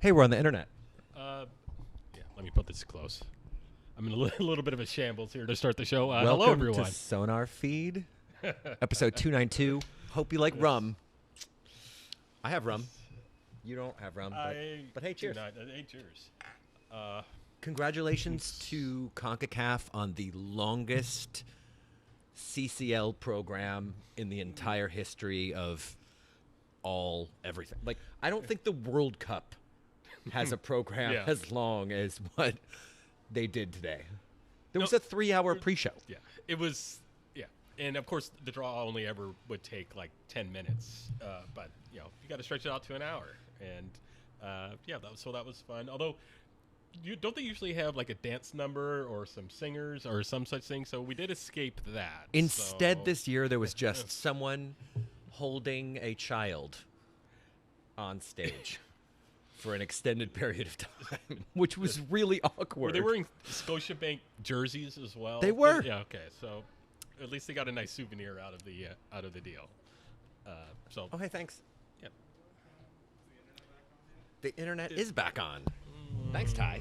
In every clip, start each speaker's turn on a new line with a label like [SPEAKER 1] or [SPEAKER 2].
[SPEAKER 1] Hey, we're on the internet.
[SPEAKER 2] Yeah, let me put this close. I'm in a little bit of a shambles here to start the show.
[SPEAKER 1] Welcome
[SPEAKER 2] Hello, everyone.
[SPEAKER 1] to SonarFeed, episode 292. Hope you like rum. I have rum. You don't have rum, but hey, cheers.
[SPEAKER 2] Hey, cheers.
[SPEAKER 1] Congratulations to CONCACAF on the longest CCL program in the entire history of everything. Like, I don't think the World Cup has a program as long as what they did today. There was a 3-hour pre-show.
[SPEAKER 2] Yeah, it was. Yeah, and of course the draw only ever would take like 10 minutes, but you got to stretch it out to an hour, and that was fun. Although, don't they usually have like a dance number or some singers or some such thing? So we did escape that.
[SPEAKER 1] Instead, this year there was just someone holding a child on stage for an extended period of time, which was really awkward.
[SPEAKER 2] Were they wearing Scotiabank jerseys as well?
[SPEAKER 1] They were.
[SPEAKER 2] Yeah. Okay. So at least they got a nice souvenir out of the deal.
[SPEAKER 1] Oh, hey, thanks.
[SPEAKER 2] Yep.
[SPEAKER 1] The internet is back on. Thanks, Ty.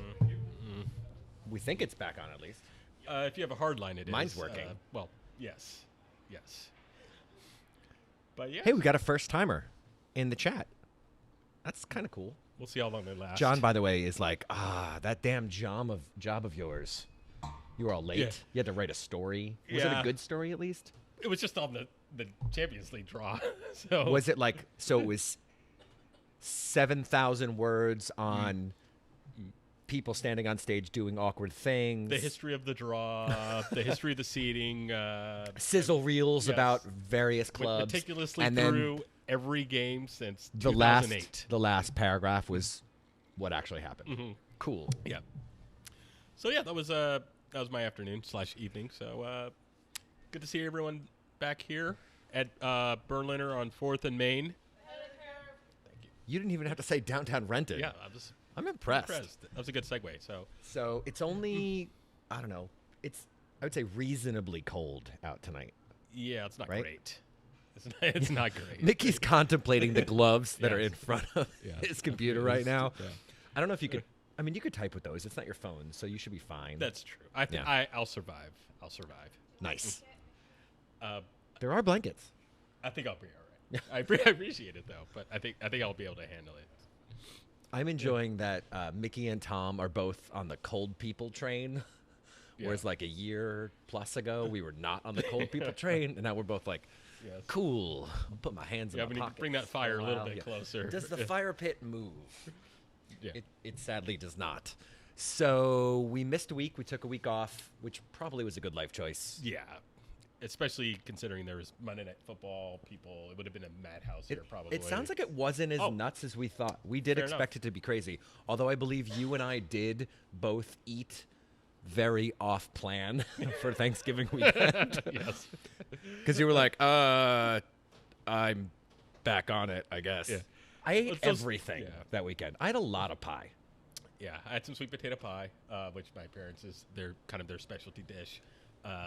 [SPEAKER 1] We think it's back on at least.
[SPEAKER 2] If you have a hard line, it
[SPEAKER 1] Mine's
[SPEAKER 2] is.
[SPEAKER 1] working.
[SPEAKER 2] Well, yes. But yeah.
[SPEAKER 1] Hey, we got a first timer in the chat. That's kind of cool.
[SPEAKER 2] We'll see how long they last.
[SPEAKER 1] John, by the way, is like, that damn job of yours. You were all late.
[SPEAKER 2] Yeah.
[SPEAKER 1] You had to write a story. Was it a good story at least?
[SPEAKER 2] It was just on the Champions League draw. So
[SPEAKER 1] Was it like, so it was 7,000 words on people standing on stage doing awkward things.
[SPEAKER 2] the history of the draw, the history of the seating,
[SPEAKER 1] Sizzle reels about various
[SPEAKER 2] went
[SPEAKER 1] clubs.
[SPEAKER 2] meticulously
[SPEAKER 1] and then
[SPEAKER 2] through every game since
[SPEAKER 1] the
[SPEAKER 2] 2008.
[SPEAKER 1] last paragraph was what actually happened. Cool.
[SPEAKER 2] Yeah. So yeah, that was my afternoon / evening. So good to see everyone back here at Berliner on 4th and Main. Thank you.
[SPEAKER 1] You didn't even have to say downtown Renton.
[SPEAKER 2] Yeah,
[SPEAKER 1] I'm impressed.
[SPEAKER 2] That was a good segue.
[SPEAKER 1] So it's only, I don't know, I would say reasonably cold out tonight.
[SPEAKER 2] Yeah, it's not
[SPEAKER 1] Right?
[SPEAKER 2] great. It's not great.
[SPEAKER 1] Mickey's contemplating the gloves that are
[SPEAKER 2] Yes.
[SPEAKER 1] in front of
[SPEAKER 2] Yeah.
[SPEAKER 1] his computer right now.
[SPEAKER 2] Yeah.
[SPEAKER 1] I don't know if you could. I mean, you could type with those. It's not your phone, so you should be fine.
[SPEAKER 2] That's true. I think
[SPEAKER 1] Yeah.
[SPEAKER 2] I'll survive.
[SPEAKER 1] Nice.
[SPEAKER 2] Uh,
[SPEAKER 1] There are blankets.
[SPEAKER 2] I think I'll be all right. I appreciate it though, but I think I'll be able to handle it.
[SPEAKER 1] I'm enjoying that Mickey and Tom are both on the cold people train.
[SPEAKER 2] Yeah.
[SPEAKER 1] Whereas like a year plus ago, we were not on the cold people train, and now we're both like,
[SPEAKER 2] Yes.
[SPEAKER 1] cool. I'll put my hands in
[SPEAKER 2] Yeah,
[SPEAKER 1] my
[SPEAKER 2] we need to
[SPEAKER 1] pockets
[SPEAKER 2] bring that
[SPEAKER 1] for
[SPEAKER 2] fire a little
[SPEAKER 1] while.
[SPEAKER 2] bit closer.
[SPEAKER 1] Does the fire pit move?
[SPEAKER 2] Yeah.
[SPEAKER 1] It sadly does not. So we missed a week. We took a week off, which probably was a good life choice.
[SPEAKER 2] Yeah. Especially considering there was Monday Night Football, it would have been a madhouse here probably.
[SPEAKER 1] It sounds like it wasn't as nuts as we thought. We did
[SPEAKER 2] Fair
[SPEAKER 1] expect it to be crazy. Although I believe you and I did both eat very off plan for Thanksgiving weekend.
[SPEAKER 2] Yes.
[SPEAKER 1] Because you were like, I'm back on it, I guess.
[SPEAKER 2] Yeah.
[SPEAKER 1] I ate
[SPEAKER 2] Let's just-
[SPEAKER 1] everything
[SPEAKER 2] yeah.
[SPEAKER 1] that weekend. I had a lot of pie.
[SPEAKER 2] Yeah, I had some sweet potato pie, which my parents is their specialty dish.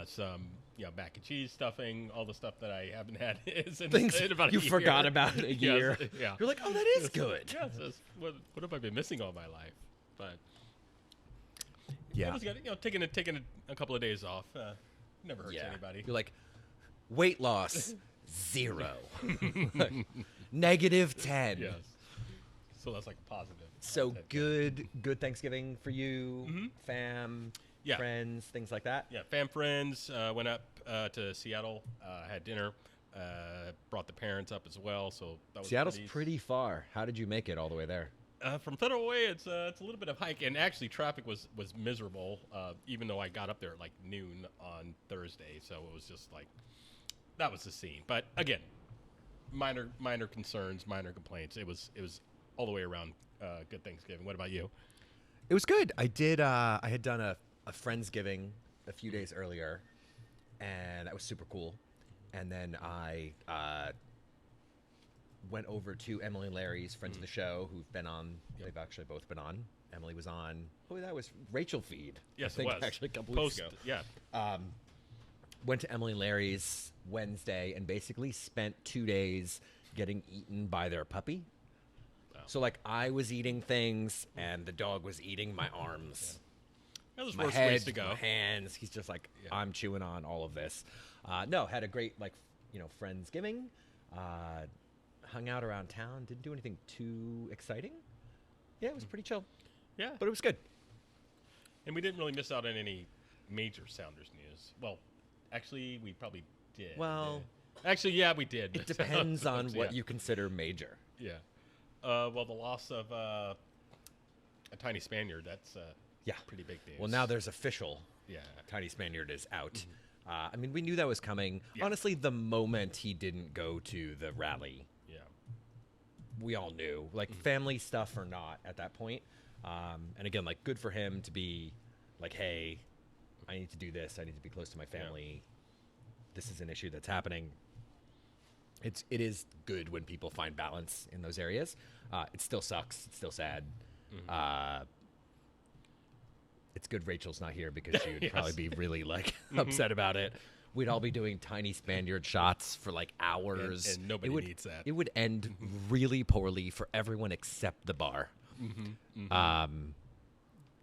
[SPEAKER 2] Some mac and cheese stuffing, all the stuff that I haven't had
[SPEAKER 1] Things
[SPEAKER 2] in about
[SPEAKER 1] you
[SPEAKER 2] a year.
[SPEAKER 1] forgot about in a
[SPEAKER 2] Yes,
[SPEAKER 1] year.
[SPEAKER 2] yeah.
[SPEAKER 1] You're like, oh, that is good.
[SPEAKER 2] Yes, what have I been missing all my life? But
[SPEAKER 1] Yeah.
[SPEAKER 2] it was good. Taking a couple of days off never hurts anybody.
[SPEAKER 1] You're like, weight loss, 0. -10.
[SPEAKER 2] Yes. So that's like a positive.
[SPEAKER 1] So
[SPEAKER 2] content.
[SPEAKER 1] good Thanksgiving for you, fam,
[SPEAKER 2] Yeah.
[SPEAKER 1] friends, things like that.
[SPEAKER 2] Yeah, fam friends went up to Seattle, had dinner, brought the parents up as well. So that was
[SPEAKER 1] Seattle's pretty far. How did you make it all the way there?
[SPEAKER 2] From Federal Way. It's a little bit of hike, and actually traffic was miserable. Even though I got up there at like noon on Thursday, so it was just like that was the scene. But again, minor concerns, minor complaints. It was all the way around good Thanksgiving. What about you?
[SPEAKER 1] It was good. I did. I had done a Friendsgiving a few days earlier, and that was super cool. And then I went over to Emily and Larry's friends of the show, who've been on. They've actually both been on. Emily was on. Oh, that was Rachel Feed.
[SPEAKER 2] Yes,
[SPEAKER 1] I think,
[SPEAKER 2] it was
[SPEAKER 1] actually a couple weeks ago.
[SPEAKER 2] Yeah.
[SPEAKER 1] Went to Emily and Larry's Wednesday and basically spent 2 days getting eaten by their puppy.
[SPEAKER 2] Oh.
[SPEAKER 1] So like I was eating things and the dog was eating my arms,
[SPEAKER 2] Those
[SPEAKER 1] my
[SPEAKER 2] worse
[SPEAKER 1] head,
[SPEAKER 2] ways to go.
[SPEAKER 1] my hands. He's just like,
[SPEAKER 2] Yeah.
[SPEAKER 1] I'm chewing on all of this. No, had a great like, Friendsgiving. Hung out around town. Didn't do anything too exciting. Yeah, it was pretty chill,
[SPEAKER 2] Yeah,
[SPEAKER 1] but it was good.
[SPEAKER 2] and we didn't really miss out on any major Sounders news. Well, actually, we probably did.
[SPEAKER 1] Well,
[SPEAKER 2] actually, yeah, we did.
[SPEAKER 1] it depends on what
[SPEAKER 2] Yeah.
[SPEAKER 1] you consider major.
[SPEAKER 2] Yeah. Well, the loss of a tiny Spaniard, that's
[SPEAKER 1] Yeah.
[SPEAKER 2] pretty big news.
[SPEAKER 1] Well, now there's official.
[SPEAKER 2] Yeah.
[SPEAKER 1] Tiny Spaniard is out. I mean, we knew that was coming.
[SPEAKER 2] Yeah.
[SPEAKER 1] Honestly, the moment he didn't go to the rally,
[SPEAKER 2] Yeah.
[SPEAKER 1] we all knew, like family stuff or not at that point. And again, like good for him to be like, hey, I need to do this. I need to be close to my family. This is an issue that's happening. It is good when people find balance in those areas. It still sucks. It's still sad. It's good Rachel's not here because she would
[SPEAKER 2] Yes.
[SPEAKER 1] probably be really like upset about it. We'd all be doing tiny Spaniard shots for like hours.
[SPEAKER 2] And nobody needs that.
[SPEAKER 1] It would end really poorly for everyone except the bar.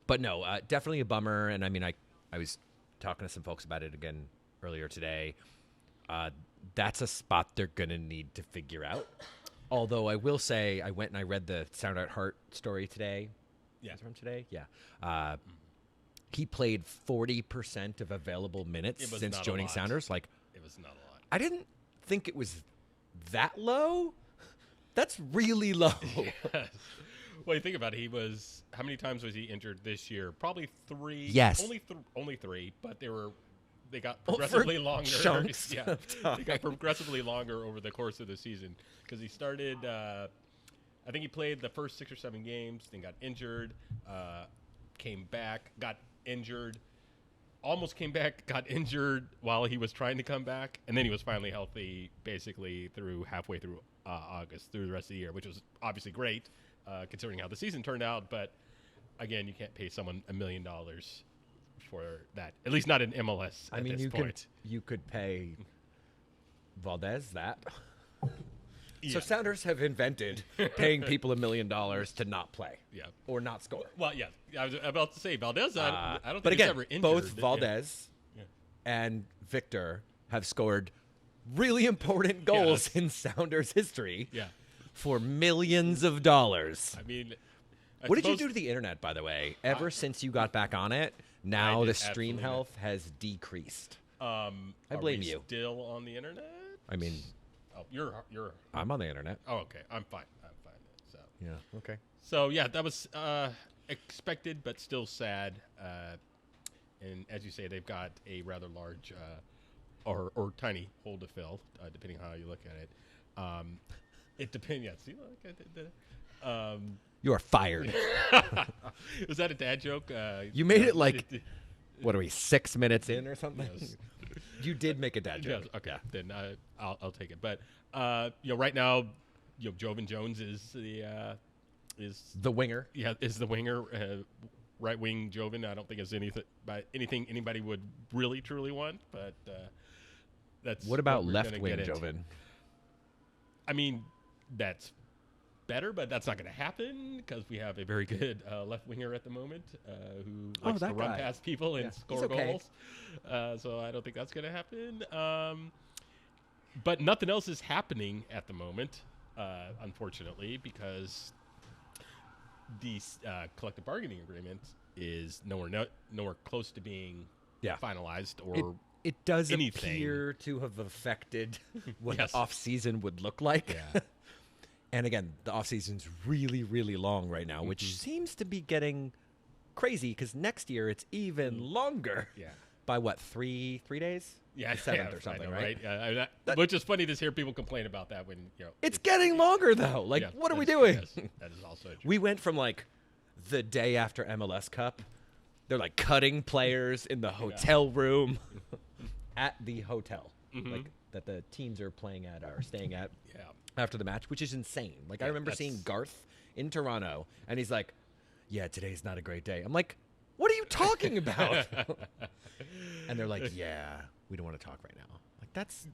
[SPEAKER 1] But no, definitely a bummer. And I mean, I was talking to some folks about it again earlier today. That's a spot they're going to need to figure out. Although I will say I went and I read the Sound Out Heart story today.
[SPEAKER 2] Yeah.
[SPEAKER 1] Is it from today? Yeah. He played 40% of available minutes
[SPEAKER 2] It was
[SPEAKER 1] since
[SPEAKER 2] not a
[SPEAKER 1] joining
[SPEAKER 2] lot.
[SPEAKER 1] Sounders. Like,
[SPEAKER 2] It was not a lot.
[SPEAKER 1] I didn't think it was that low. That's really low.
[SPEAKER 2] Yes. Well, you think about it. He was. How many times was he injured this year? Probably 3.
[SPEAKER 1] Yes.
[SPEAKER 2] Only 3. But they got
[SPEAKER 1] Over
[SPEAKER 2] progressively longer.
[SPEAKER 1] chunks
[SPEAKER 2] Yeah.
[SPEAKER 1] of
[SPEAKER 2] They got progressively longer over the course of the season because he started. I think he played the first 6 or 7 games, then got injured, came back, got injured, almost came back, got injured while he was trying to come back, and then he was finally healthy basically through halfway through August, through the rest of the year, which was obviously great considering how the season turned out. But again, you can't pay someone $1 million for that, at least not in MLS.
[SPEAKER 1] I
[SPEAKER 2] at
[SPEAKER 1] mean,
[SPEAKER 2] this point.
[SPEAKER 1] you could pay Valdez that.
[SPEAKER 2] Yeah.
[SPEAKER 1] So Sounders have invented paying people $1 million to not play,
[SPEAKER 2] Yeah.
[SPEAKER 1] or not score.
[SPEAKER 2] Well, yeah, I was about to say Valdez. I don't think
[SPEAKER 1] But
[SPEAKER 2] he's
[SPEAKER 1] again,
[SPEAKER 2] ever injured.
[SPEAKER 1] both
[SPEAKER 2] Yeah.
[SPEAKER 1] Valdez
[SPEAKER 2] Yeah.
[SPEAKER 1] and Victor have scored really important goals
[SPEAKER 2] Yes.
[SPEAKER 1] in Sounders history
[SPEAKER 2] Yeah.
[SPEAKER 1] for millions of dollars.
[SPEAKER 2] I mean, I
[SPEAKER 1] What did you
[SPEAKER 2] suppose-
[SPEAKER 1] do to the internet, by the way? Ever since you got back on it, now
[SPEAKER 2] did
[SPEAKER 1] the stream
[SPEAKER 2] absolutely
[SPEAKER 1] health has decreased. I
[SPEAKER 2] Are
[SPEAKER 1] blame
[SPEAKER 2] we
[SPEAKER 1] you.
[SPEAKER 2] Still on the internet?
[SPEAKER 1] I mean,
[SPEAKER 2] Oh, you're.
[SPEAKER 1] I'm on the internet.
[SPEAKER 2] Oh, okay. I'm fine. So.
[SPEAKER 1] Yeah. Okay.
[SPEAKER 2] So yeah, that was expected, but still sad. And as you say, they've got a rather large or tiny hole to fill, depending on how you look at it. It depends. Yeah. See, look, I did it.
[SPEAKER 1] You are fired.
[SPEAKER 2] Was that a dad joke?
[SPEAKER 1] You made it like, what are we, 6 minutes in or something?
[SPEAKER 2] Yes.
[SPEAKER 1] You did make a dad joke.
[SPEAKER 2] Yes, okay, then I'll take it. But right now, Jovan Jones is the
[SPEAKER 1] The winger.
[SPEAKER 2] is the winger, right wing Jovan. I don't think it's anything anybody would really truly want. But that's
[SPEAKER 1] What about
[SPEAKER 2] we're
[SPEAKER 1] left
[SPEAKER 2] gonna
[SPEAKER 1] wing
[SPEAKER 2] get into.
[SPEAKER 1] Joven?
[SPEAKER 2] I mean, that's better, but that's not going to happen because we have a very good left winger at the moment who likes to
[SPEAKER 1] that
[SPEAKER 2] run
[SPEAKER 1] guy.
[SPEAKER 2] past people and
[SPEAKER 1] Yeah, he's
[SPEAKER 2] score
[SPEAKER 1] okay.
[SPEAKER 2] goals. So I don't think that's going to happen. But nothing else is happening at the moment, unfortunately, because the collective bargaining agreement is nowhere close to being
[SPEAKER 1] Yeah.
[SPEAKER 2] finalized or
[SPEAKER 1] It does
[SPEAKER 2] anything.
[SPEAKER 1] appear to have affected what
[SPEAKER 2] Yes.
[SPEAKER 1] the off season would look like.
[SPEAKER 2] Yeah.
[SPEAKER 1] And again, the off season's really, really long right now, which seems to be getting crazy because next year it's even longer.
[SPEAKER 2] Yeah.
[SPEAKER 1] By what, three days?
[SPEAKER 2] Yeah,
[SPEAKER 1] The 7th
[SPEAKER 2] yeah,
[SPEAKER 1] or something,
[SPEAKER 2] I know,
[SPEAKER 1] right?
[SPEAKER 2] Which is funny to hear people complain about that when
[SPEAKER 1] It's getting longer though. Like,
[SPEAKER 2] yeah,
[SPEAKER 1] what are we
[SPEAKER 2] that's-
[SPEAKER 1] doing?
[SPEAKER 2] yes, that is also true.
[SPEAKER 1] We went from like the day after MLS Cup, they're like cutting players in the hotel room at the hotel, like that the teams are playing at or staying at
[SPEAKER 2] Yeah.
[SPEAKER 1] after the match, which is insane. Like I
[SPEAKER 2] Yeah,
[SPEAKER 1] remember seeing
[SPEAKER 2] that's-
[SPEAKER 1] Garth in Toronto, and he's like, "Yeah, today's not a great day." I'm like, "What are you talking about?" And they're like, "Yeah, we don't want to talk right now." Like that's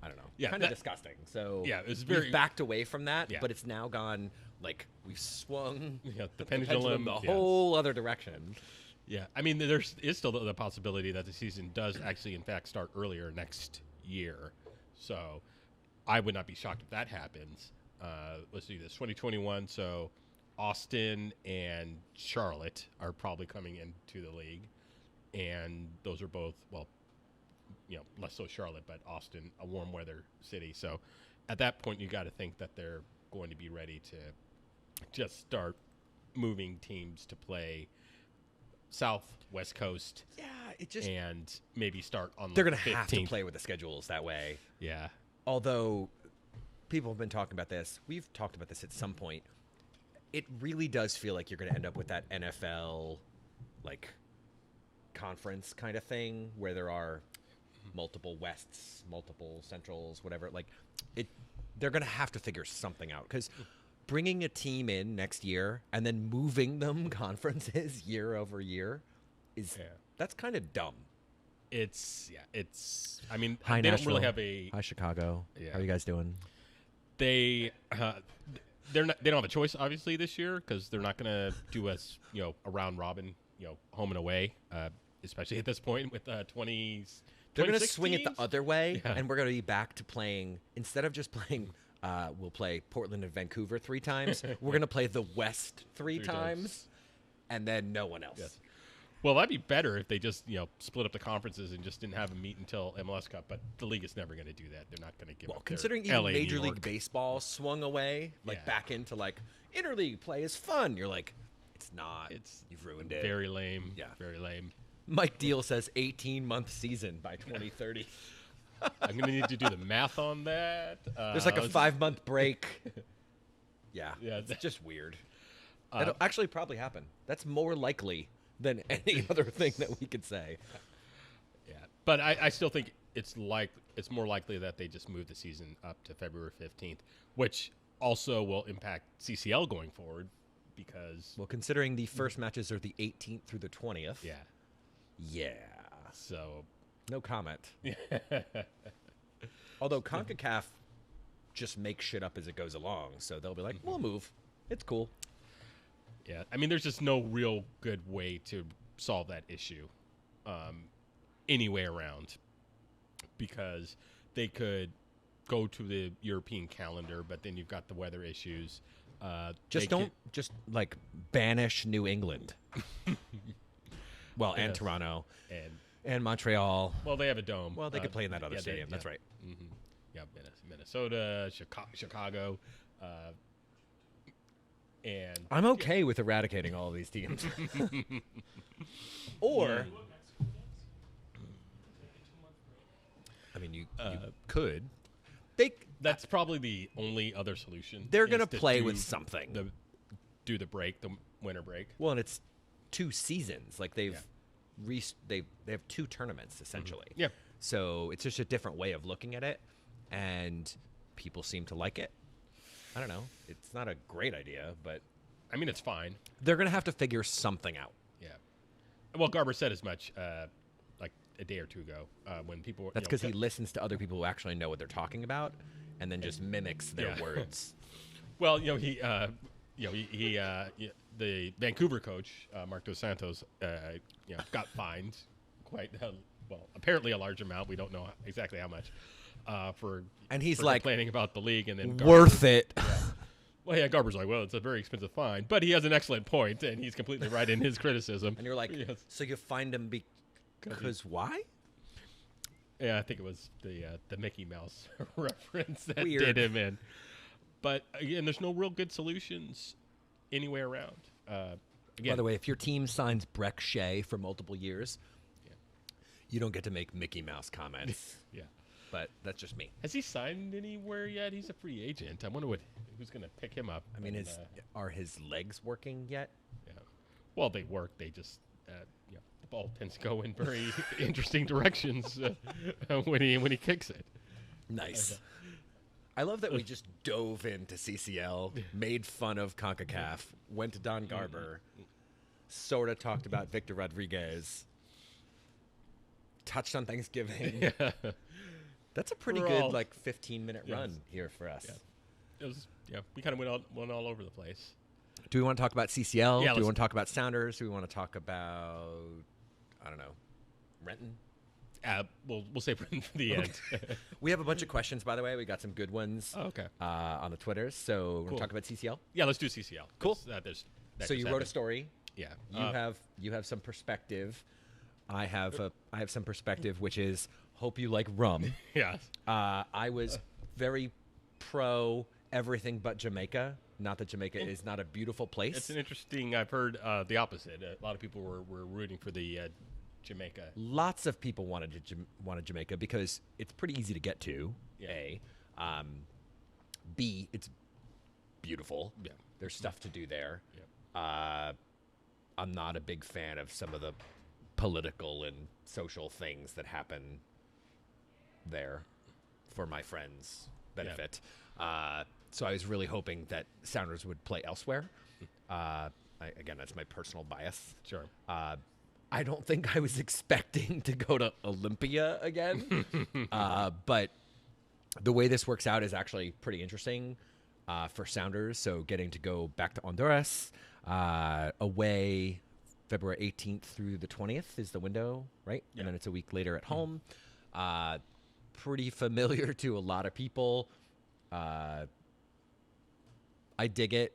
[SPEAKER 1] I don't know,
[SPEAKER 2] Yeah,
[SPEAKER 1] kind of
[SPEAKER 2] that-
[SPEAKER 1] disgusting. So
[SPEAKER 2] Yeah, it was
[SPEAKER 1] we've
[SPEAKER 2] very-
[SPEAKER 1] backed away from that,
[SPEAKER 2] Yeah.
[SPEAKER 1] but it's now gone, like, we've swung
[SPEAKER 2] Yeah, the
[SPEAKER 1] the
[SPEAKER 2] pendulum,
[SPEAKER 1] the
[SPEAKER 2] yes.
[SPEAKER 1] whole other direction.
[SPEAKER 2] Yeah, I mean, there is still the possibility that the season does actually, in fact, start earlier next year. So I would not be shocked if that happens. Let's do this 2021. So Austin and Charlotte are probably coming into the league, and those are both, well, less so Charlotte, but Austin, a warm weather city. So at that point, you got to think that they're going to be ready to just start moving teams to play South, West Coast,
[SPEAKER 1] Yeah, it just
[SPEAKER 2] and maybe start on
[SPEAKER 1] they're
[SPEAKER 2] the
[SPEAKER 1] going to have to
[SPEAKER 2] 15th.
[SPEAKER 1] play with the schedules that way.
[SPEAKER 2] Yeah.
[SPEAKER 1] Although people have been talking about this, we've talked about this at some point. It really does feel like you're going to end up with that NFL like conference kind of thing where there are multiple Wests, multiple Centrals, whatever. Like they're going to have to figure something out because bringing a team in next year and then moving them conferences year over year is that's kind of dumb.
[SPEAKER 2] It's I mean,
[SPEAKER 1] Hi,
[SPEAKER 2] they
[SPEAKER 1] Nashville.
[SPEAKER 2] don't really have a
[SPEAKER 1] Hi, Chicago.
[SPEAKER 2] Yeah.
[SPEAKER 1] How are you guys doing?
[SPEAKER 2] they they don't have a choice obviously this year because they're not going to do us a round robin home and away, especially at this point with 20s.
[SPEAKER 1] They're going to swing it the
[SPEAKER 2] 2016s.
[SPEAKER 1] other way,
[SPEAKER 2] Yeah.
[SPEAKER 1] and we're going to be back to playing, instead of just playing, we'll play Portland and Vancouver 3 times, we're going to play the West 3
[SPEAKER 2] Three
[SPEAKER 1] times,
[SPEAKER 2] times.
[SPEAKER 1] and then no one else.
[SPEAKER 2] Yes. Well, that'd be better if they just split up the conferences and just didn't have them meet until MLS Cup. But the league is never going to do that. They're not going to give.
[SPEAKER 1] Well,
[SPEAKER 2] up their
[SPEAKER 1] considering even
[SPEAKER 2] LA,
[SPEAKER 1] Major
[SPEAKER 2] New
[SPEAKER 1] League
[SPEAKER 2] York.
[SPEAKER 1] Baseball swung away, like
[SPEAKER 2] Yeah.
[SPEAKER 1] back into like, interleague play is fun. You're like, it's not.
[SPEAKER 2] It's
[SPEAKER 1] You've ruined it.
[SPEAKER 2] Very lame.
[SPEAKER 1] Yeah.
[SPEAKER 2] Very lame.
[SPEAKER 1] Mike Deal says 18-month season by 2030.
[SPEAKER 2] I'm going to need to do the math on that.
[SPEAKER 1] There's like a 5-month break. Yeah,
[SPEAKER 2] Yeah,
[SPEAKER 1] it's just weird.
[SPEAKER 2] Uh,
[SPEAKER 1] That'll actually probably happen. That's more likely than any other thing that we could say.
[SPEAKER 2] Yeah, but I still think it's more likely that they just move the season up to February 15th, which also will impact CCL going forward because
[SPEAKER 1] Well, considering the first matches are the 18th through the 20th.
[SPEAKER 2] yeah,
[SPEAKER 1] Yeah.
[SPEAKER 2] so
[SPEAKER 1] No comment. Although CONCACAF just makes shit up as it goes along, so they'll be like, "We'll move. It's cool."
[SPEAKER 2] yeah, I mean, there's just no real good way to solve that issue any way around because they could go to the European calendar, but then you've got the weather issues.
[SPEAKER 1] Just
[SPEAKER 2] they
[SPEAKER 1] don't just like banish New England. Well, and
[SPEAKER 2] Yes.
[SPEAKER 1] Toronto
[SPEAKER 2] and
[SPEAKER 1] and Montreal.
[SPEAKER 2] well, they have a dome.
[SPEAKER 1] Well, they could play in that other
[SPEAKER 2] yeah,
[SPEAKER 1] stadium. That's right.
[SPEAKER 2] Mm-hmm. Yeah, Minnesota, Chicago, and
[SPEAKER 1] I'm okay with eradicating all of these teams. Or, I mean, you could.
[SPEAKER 2] that's probably the only other solution.
[SPEAKER 1] They're
[SPEAKER 2] is
[SPEAKER 1] going to
[SPEAKER 2] to
[SPEAKER 1] play
[SPEAKER 2] do
[SPEAKER 1] with something.
[SPEAKER 2] do the break, the winter break.
[SPEAKER 1] Well, and it's 2 seasons. Like they've
[SPEAKER 2] Yeah.
[SPEAKER 1] they have 2 tournaments essentially.
[SPEAKER 2] Yeah.
[SPEAKER 1] So it's just a different way of looking at it, and people seem to like it. I don't know. It's not a great idea, but
[SPEAKER 2] I mean, it's fine.
[SPEAKER 1] they're going to have to figure something out.
[SPEAKER 2] Yeah. Well, Garber said as much like a day or two ago when people.
[SPEAKER 1] That's because he listens to other people who actually know what they're talking about, and then just mimics their
[SPEAKER 2] Yeah.
[SPEAKER 1] words.
[SPEAKER 2] Well, the Vancouver coach, Mark Dos Santos, got fined quite apparently a large amount. We don't know exactly how much for
[SPEAKER 1] And he's
[SPEAKER 2] for
[SPEAKER 1] like,
[SPEAKER 2] complaining about the league, and then
[SPEAKER 1] worth it.
[SPEAKER 2] Well, yeah, Garber's like, well, it's a very expensive fine, but he has an excellent point, and he's completely right in his criticism.
[SPEAKER 1] And you're like,
[SPEAKER 2] Yes.
[SPEAKER 1] so you find him because why?
[SPEAKER 2] Yeah, I think it was the Mickey Mouse reference that
[SPEAKER 1] Weird.
[SPEAKER 2] did him in. But again, there's no real good solutions anywhere around. Again,
[SPEAKER 1] By the way, if your team signs Breck Shea for multiple years,
[SPEAKER 2] Yeah.
[SPEAKER 1] you don't get to make Mickey Mouse comments.
[SPEAKER 2] yeah.
[SPEAKER 1] But that's just me.
[SPEAKER 2] Has he signed anywhere yet? He's a free agent. I wonder who's going to pick him up.
[SPEAKER 1] I mean,
[SPEAKER 2] and,
[SPEAKER 1] are his legs working yet?
[SPEAKER 2] yeah. Well, they work. They just the ball tends to go in very interesting directions when he kicks it.
[SPEAKER 1] Nice. I love that we just dove into CCL, made fun of CONCACAF, went to Don Garber, sort of talked about Victor Rodriguez, touched on Thanksgiving.
[SPEAKER 2] Yeah.
[SPEAKER 1] That's a pretty
[SPEAKER 2] We're
[SPEAKER 1] good
[SPEAKER 2] all-
[SPEAKER 1] 15-minute
[SPEAKER 2] Yes.
[SPEAKER 1] run here for us.
[SPEAKER 2] Yeah. It was we kind of went all over the place.
[SPEAKER 1] Do we want to talk about CCL?
[SPEAKER 2] Yeah,
[SPEAKER 1] Do we
[SPEAKER 2] let's-
[SPEAKER 1] want to talk about Sounders? Do we want to talk about, I don't know, Renton?
[SPEAKER 2] We'll save it for the end.
[SPEAKER 1] We have a bunch of questions, by the way. We got some good ones
[SPEAKER 2] Oh, okay.
[SPEAKER 1] on the Twitters. So we're going
[SPEAKER 2] Cool.
[SPEAKER 1] to talk about CCL.
[SPEAKER 2] Yeah, let's do CCL.
[SPEAKER 1] Cool.
[SPEAKER 2] That
[SPEAKER 1] So you
[SPEAKER 2] just
[SPEAKER 1] wrote a
[SPEAKER 2] happened.
[SPEAKER 1] story.
[SPEAKER 2] Yeah.
[SPEAKER 1] You have some perspective. I have some perspective, which is hope you like rum.
[SPEAKER 2] Yeah.
[SPEAKER 1] I was very pro everything but Jamaica. Not that Jamaica is not a beautiful place.
[SPEAKER 2] It's an interesting. I've heard the opposite. A lot of people were rooting for the Jamaica.
[SPEAKER 1] Lots of people wanted Jamaica because it's pretty easy to get to.
[SPEAKER 2] Yeah.
[SPEAKER 1] A, B, it's beautiful.
[SPEAKER 2] Yeah.
[SPEAKER 1] There's stuff to do there.
[SPEAKER 2] Yeah.
[SPEAKER 1] I'm not a big fan of some of the political and social things that happen there for my friends' benefit. So I was really hoping that Sounders would play elsewhere. Again, that's my personal bias.
[SPEAKER 2] Sure.
[SPEAKER 1] I don't think I was expecting to go to Olympia again. But the way this works out is actually pretty interesting for Sounders. So getting to go back to Honduras, away February 18th through the 20th is the window, right?
[SPEAKER 2] Yeah.
[SPEAKER 1] And then it's a week later at home. Pretty familiar to a lot of people. I dig it.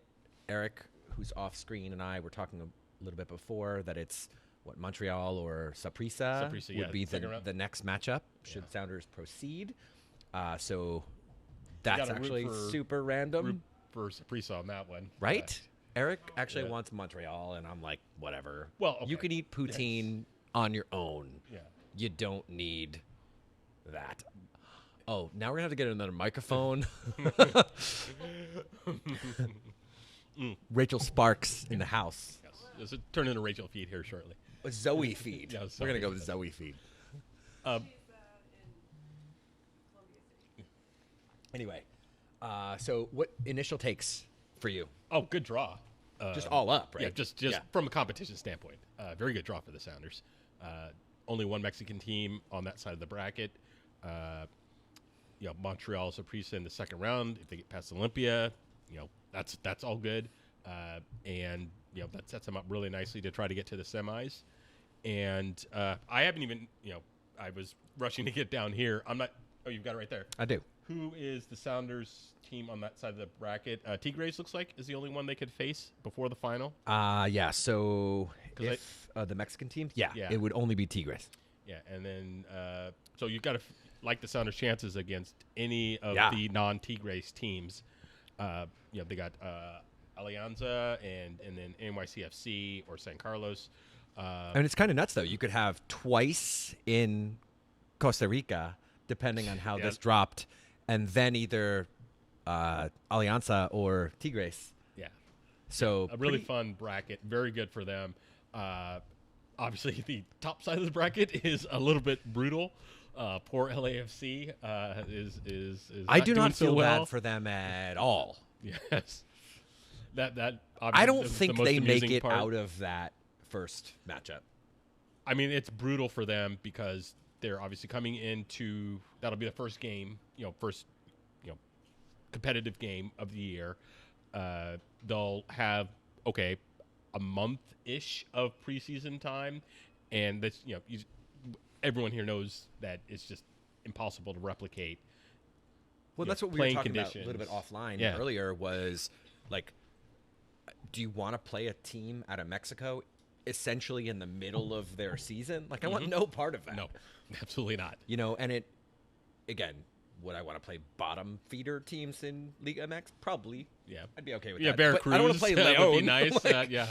[SPEAKER 1] Eric, who's off screen, and I were talking a little bit before that it's Montreal or Saprissa
[SPEAKER 2] Saprissa,
[SPEAKER 1] would
[SPEAKER 2] yeah,
[SPEAKER 1] be
[SPEAKER 2] second round.
[SPEAKER 1] the next matchup should
[SPEAKER 2] Yeah.
[SPEAKER 1] Sounders proceed. So that's
[SPEAKER 2] gotta root
[SPEAKER 1] actually
[SPEAKER 2] for-
[SPEAKER 1] super random,
[SPEAKER 2] Root for Saprissa on that one.
[SPEAKER 1] right? Eric actually
[SPEAKER 2] Yeah.
[SPEAKER 1] wants Montreal, and I'm like, whatever.
[SPEAKER 2] Well,
[SPEAKER 1] you
[SPEAKER 2] okay.
[SPEAKER 1] can eat poutine on your own.
[SPEAKER 2] Yeah.
[SPEAKER 1] You don't need that. Oh, now we're gonna have to get another microphone. Rachel Sparks in the house.
[SPEAKER 2] Yes. This will turn into Rachel feed here shortly.
[SPEAKER 1] A Zoe feed.
[SPEAKER 2] Yeah,
[SPEAKER 1] We're gonna
[SPEAKER 2] Zoe
[SPEAKER 1] go with
[SPEAKER 2] feed.
[SPEAKER 1] Zoe feed. Anyway, so what initial takes for you?
[SPEAKER 2] Oh, good draw.
[SPEAKER 1] Just all up, right?
[SPEAKER 2] Yeah, just
[SPEAKER 1] Yeah.
[SPEAKER 2] from a competition standpoint. Very good draw for the Sounders. Only one Mexican team on that side of the bracket. Montreal, Saprissa in the second round. If they get past Olympia, that's all good. And that sets them up really nicely to try to get to the semis. And I haven't even, I was rushing to get down here. I'm not. Oh, you've got it right there.
[SPEAKER 1] I do.
[SPEAKER 2] Who is the Sounders team on that side of the bracket? Tigres looks like is the only one they could face before the final.
[SPEAKER 1] Yeah. So
[SPEAKER 2] 'Cause
[SPEAKER 1] if the Mexican team, yeah,
[SPEAKER 2] Yeah.
[SPEAKER 1] it would only be Tigres.
[SPEAKER 2] Yeah, and then so you've got to like the Sounders' chances against any of
[SPEAKER 1] Yeah.
[SPEAKER 2] the non-Tigres teams. They got Alianza and then NYCFC or San Carlos.
[SPEAKER 1] I mean, it's kind of nuts though. You could have twice in Costa Rica, depending on how
[SPEAKER 2] Yeah.
[SPEAKER 1] this dropped, and then either Alianza or Tigres.
[SPEAKER 2] Yeah,
[SPEAKER 1] So
[SPEAKER 2] a really
[SPEAKER 1] pretty-
[SPEAKER 2] fun bracket. Very good for them. Obviously, the top side of the bracket is a little bit brutal. Poor LAFC is
[SPEAKER 1] I do
[SPEAKER 2] doing
[SPEAKER 1] not
[SPEAKER 2] so
[SPEAKER 1] feel
[SPEAKER 2] well.
[SPEAKER 1] bad for them at all.
[SPEAKER 2] Yes, that
[SPEAKER 1] I don't
[SPEAKER 2] the
[SPEAKER 1] think
[SPEAKER 2] most
[SPEAKER 1] they make
[SPEAKER 2] amusing
[SPEAKER 1] it
[SPEAKER 2] part.
[SPEAKER 1] out of that first matchup.
[SPEAKER 2] I mean, it's brutal for them because they're obviously coming into that'll be the first game, first competitive game of the year. They'll have a month-ish of preseason time, and that's everyone here knows that it's just impossible to replicate.
[SPEAKER 1] Well,
[SPEAKER 2] Yeah,
[SPEAKER 1] that's what we were
[SPEAKER 2] playing
[SPEAKER 1] talking about a little bit
[SPEAKER 2] conditions.
[SPEAKER 1] offline
[SPEAKER 2] Yeah.
[SPEAKER 1] earlier was like, do you want to play a team out of Mexico essentially in the middle of their season? Like, I want no part of that.
[SPEAKER 2] No, absolutely not.
[SPEAKER 1] And it, again, would I want to play bottom feeder teams in Liga MX? Probably.
[SPEAKER 2] Yeah.
[SPEAKER 1] I'd be okay with
[SPEAKER 2] Yeah,
[SPEAKER 1] that.
[SPEAKER 2] Veracruz.
[SPEAKER 1] But I don't want to play
[SPEAKER 2] that
[SPEAKER 1] Leon.
[SPEAKER 2] would be nice.
[SPEAKER 1] Like,
[SPEAKER 2] Yeah.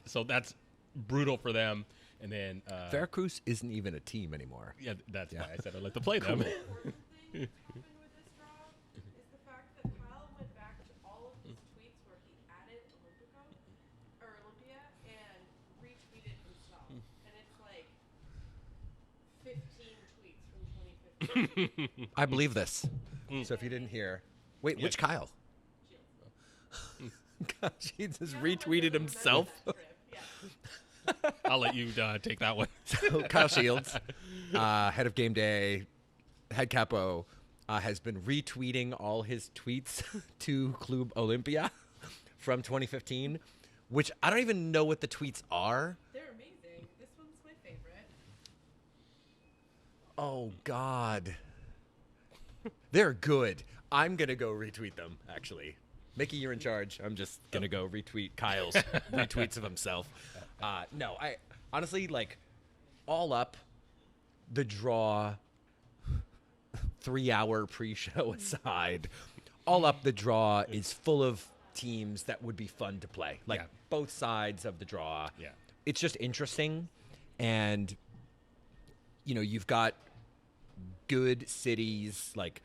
[SPEAKER 2] So that's brutal for them. And then
[SPEAKER 1] Veracruz isn't even a team anymore.
[SPEAKER 2] yeah, that's why I said I'd like to play them.
[SPEAKER 3] Worst thing happened with this draw is the fact that Kyle went back to all of his tweets where he added Olympia and retweeted himself. And it's like 15 tweets from 2015.
[SPEAKER 1] I believe this. So if you didn't hear, wait, which Kyle? Gosh, he just retweeted himself.
[SPEAKER 3] Yeah.
[SPEAKER 2] I'll let you take that one.
[SPEAKER 1] So Kyle Shields, head of game day, Head Capo has been retweeting all his tweets to Club Olympia from 2015, which I don't even know what the tweets are.
[SPEAKER 3] They're amazing. This one's my favorite.
[SPEAKER 1] Oh, God. They're good. I'm going to go retweet them, actually. Mickey, you're in charge. I'm just going to go retweet Kyle's retweets of himself. No, I honestly, like, all up, the draw, 3-hour pre-show aside, all up, the draw is full of teams that would be fun to play. Like,
[SPEAKER 2] Yeah.
[SPEAKER 1] both sides of the draw.
[SPEAKER 2] Yeah.
[SPEAKER 1] It's just interesting. And, you know, you've got good cities, like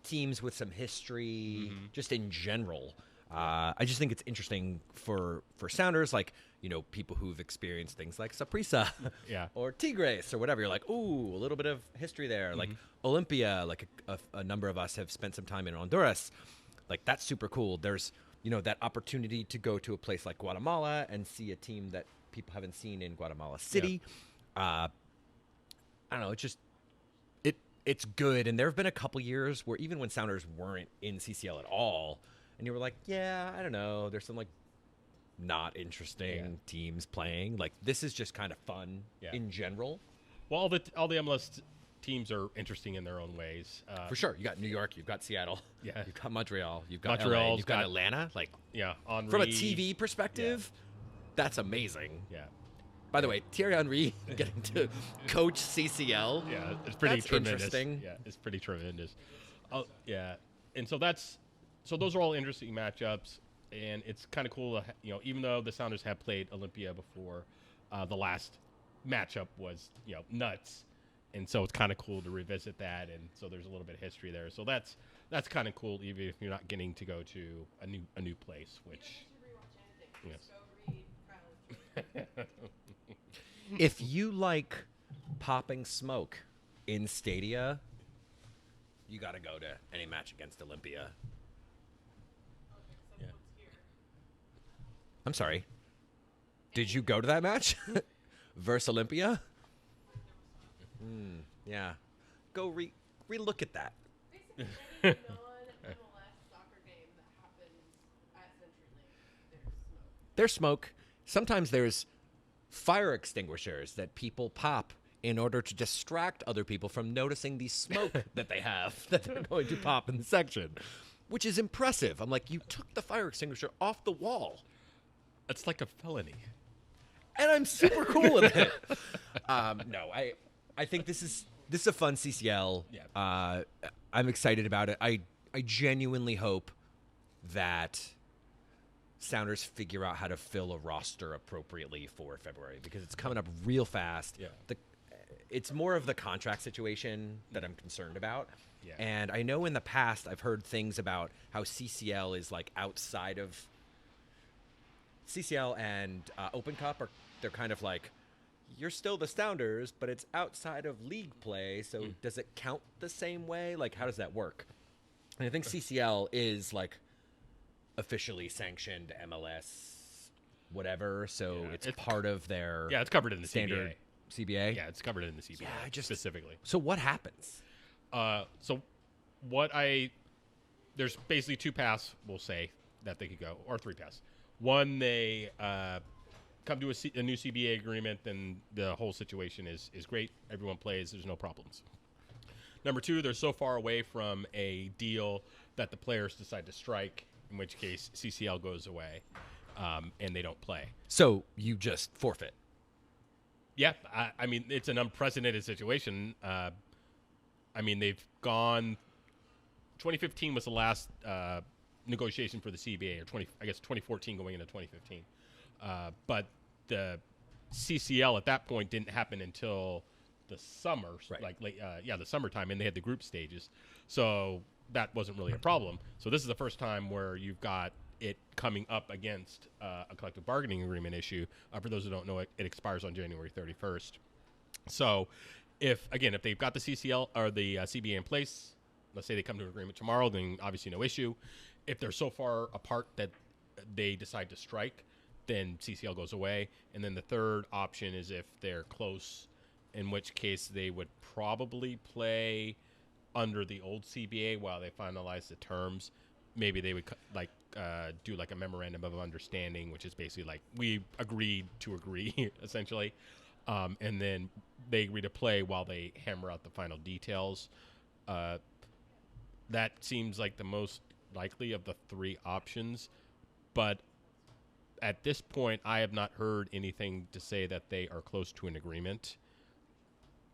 [SPEAKER 1] teams with some history, just in general. I just think it's interesting for Sounders, like, you know, people who've experienced things like Saprissa
[SPEAKER 2] Yeah.
[SPEAKER 1] or Tigres or whatever. You're like, ooh, a little bit of history there. Like Olympia, like a number of us have spent some time in Honduras. Like, that's super cool. There's, you know, that opportunity to go to a place like Guatemala and see a team that people haven't seen in Guatemala City. I don't know. It's just, it's good. And there have been a couple years where even when Sounders weren't in CCL at all, and you were like, yeah, I don't know, there's some like not interesting teams playing. Like, this is just kind of fun in general.
[SPEAKER 2] Well, all the MLS teams are interesting in their own ways.
[SPEAKER 1] For sure. You got New York, you've got Seattle,
[SPEAKER 2] Yeah.
[SPEAKER 1] you've got Montreal, you've got LA,
[SPEAKER 2] Montreal's
[SPEAKER 1] you've got
[SPEAKER 2] got-
[SPEAKER 1] Atlanta. Like,
[SPEAKER 2] Yeah. Henry,
[SPEAKER 1] from a TV perspective, that's amazing.
[SPEAKER 2] Yeah.
[SPEAKER 1] By the way, Thierry Henry getting to coach CCL.
[SPEAKER 2] Yeah, it's pretty
[SPEAKER 1] That's
[SPEAKER 2] tremendous.
[SPEAKER 1] interesting.
[SPEAKER 2] Yeah, it's pretty tremendous. Yeah, and so those are all interesting matchups, and it's kind of cool. You know, even though the Sounders have played Olympia before, the last matchup was nuts, and so it's kind of cool to revisit that. And so there's a little bit of history there. So that's kind of cool, even if you're not getting to go to a new place.
[SPEAKER 3] You
[SPEAKER 2] Which
[SPEAKER 3] don't need to rewatch anything.
[SPEAKER 2] Yes.
[SPEAKER 3] Just go read Kyle's tweet.
[SPEAKER 1] If you like popping smoke in Stadia, you got to go to any match against Olympia.
[SPEAKER 3] Okay,
[SPEAKER 2] Yeah.
[SPEAKER 3] someone's here.
[SPEAKER 1] I'm sorry. Did you go to that match? Versus Olympia? Yeah. Go re-look at that.
[SPEAKER 3] Basically, any non-MLS soccer game that happens at CenturyLink, there's smoke.
[SPEAKER 1] There's smoke. Sometimes there's fire extinguishers that people pop in order to distract other people from noticing the smoke that they have that they're going to pop in the section, which is impressive. I'm like, you took the fire extinguisher off the wall,
[SPEAKER 2] it's like a felony.
[SPEAKER 1] and I'm super cool with it. No, I think this is a fun CCL.
[SPEAKER 2] Yeah.
[SPEAKER 1] I'm excited about it. I genuinely hope that Sounders figure out how to fill a roster appropriately for February, because it's coming up real fast.
[SPEAKER 2] Yeah.
[SPEAKER 1] It's more of the contract situation that I'm concerned about.
[SPEAKER 2] Yeah.
[SPEAKER 1] And I know in the past I've heard things about how CCL is like outside of CCL and Open Cup they're kind of like, you're still the Sounders, but it's outside of league play. So does it count the same way? Like, how does that work? And I think CCL is like officially sanctioned MLS, whatever. So
[SPEAKER 2] Yeah,
[SPEAKER 1] it's
[SPEAKER 2] it's
[SPEAKER 1] part of their
[SPEAKER 2] Yeah, it's covered in the
[SPEAKER 1] standard CBA.
[SPEAKER 2] Yeah, it's covered in the CBA.
[SPEAKER 1] Yeah, I just-
[SPEAKER 2] specifically.
[SPEAKER 1] So what happens?
[SPEAKER 2] So there's basically two paths, we'll say, that they could go, or three paths. One, they come to a new CBA agreement, then the whole situation is great. Everyone plays. There's no problems. Number two, they're so far away from a deal that the players decide to strike, in which case CCL goes away and they don't play.
[SPEAKER 1] So you just forfeit.
[SPEAKER 2] Yeah, I mean, it's an unprecedented situation. I mean, they've gone. 2015 was the last negotiation for the CBA, or 2014 going into 2015. But the CCL at that point didn't happen until the summer,
[SPEAKER 1] Right.
[SPEAKER 2] like late, the summertime, and they had the group stages, so that wasn't really a problem. So this is the first time where you've got it coming up against a collective bargaining agreement issue. For those who don't know, it expires on January 31st. So if they've got the CCL or the CBA in place, let's say they come to an agreement tomorrow, then obviously no issue. If they're so far apart that they decide to strike, then CCL goes away. And then the third option is if they're close, in which case they would probably play under the old CBA while they finalize the terms. Maybe they would do like a memorandum of understanding, which is basically like we agreed to agree, essentially, and then they agree to play while they hammer out the final details. That seems like the most likely of the three options, but at this point, I have not heard anything to say that they are close to an agreement.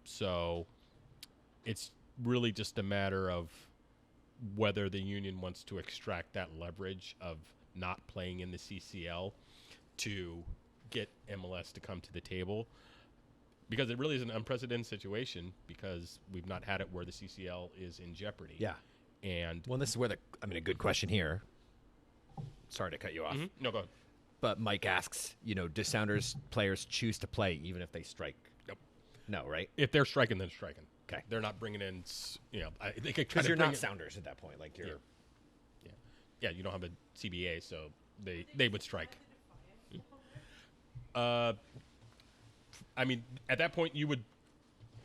[SPEAKER 2] So it's really just a matter of whether the union wants to extract that leverage of not playing in the CCL to get MLS to come to the table. Because it really is an unprecedented situation because we've not had it where the CCL is in jeopardy.
[SPEAKER 1] Yeah.
[SPEAKER 2] And
[SPEAKER 1] Well, this is where a good question here. Sorry to cut you off.
[SPEAKER 2] No, go ahead.
[SPEAKER 1] But Mike asks, do Sounders players choose to play even if they strike?
[SPEAKER 2] Nope.
[SPEAKER 1] No, right?
[SPEAKER 2] If they're striking, then striking.
[SPEAKER 1] Okay.
[SPEAKER 2] They're not bringing in, they could
[SPEAKER 1] Because you're not Sounders at that point. Like you're.
[SPEAKER 2] Yeah, you don't have a CBA, so they would strike. I mean, at that point, you would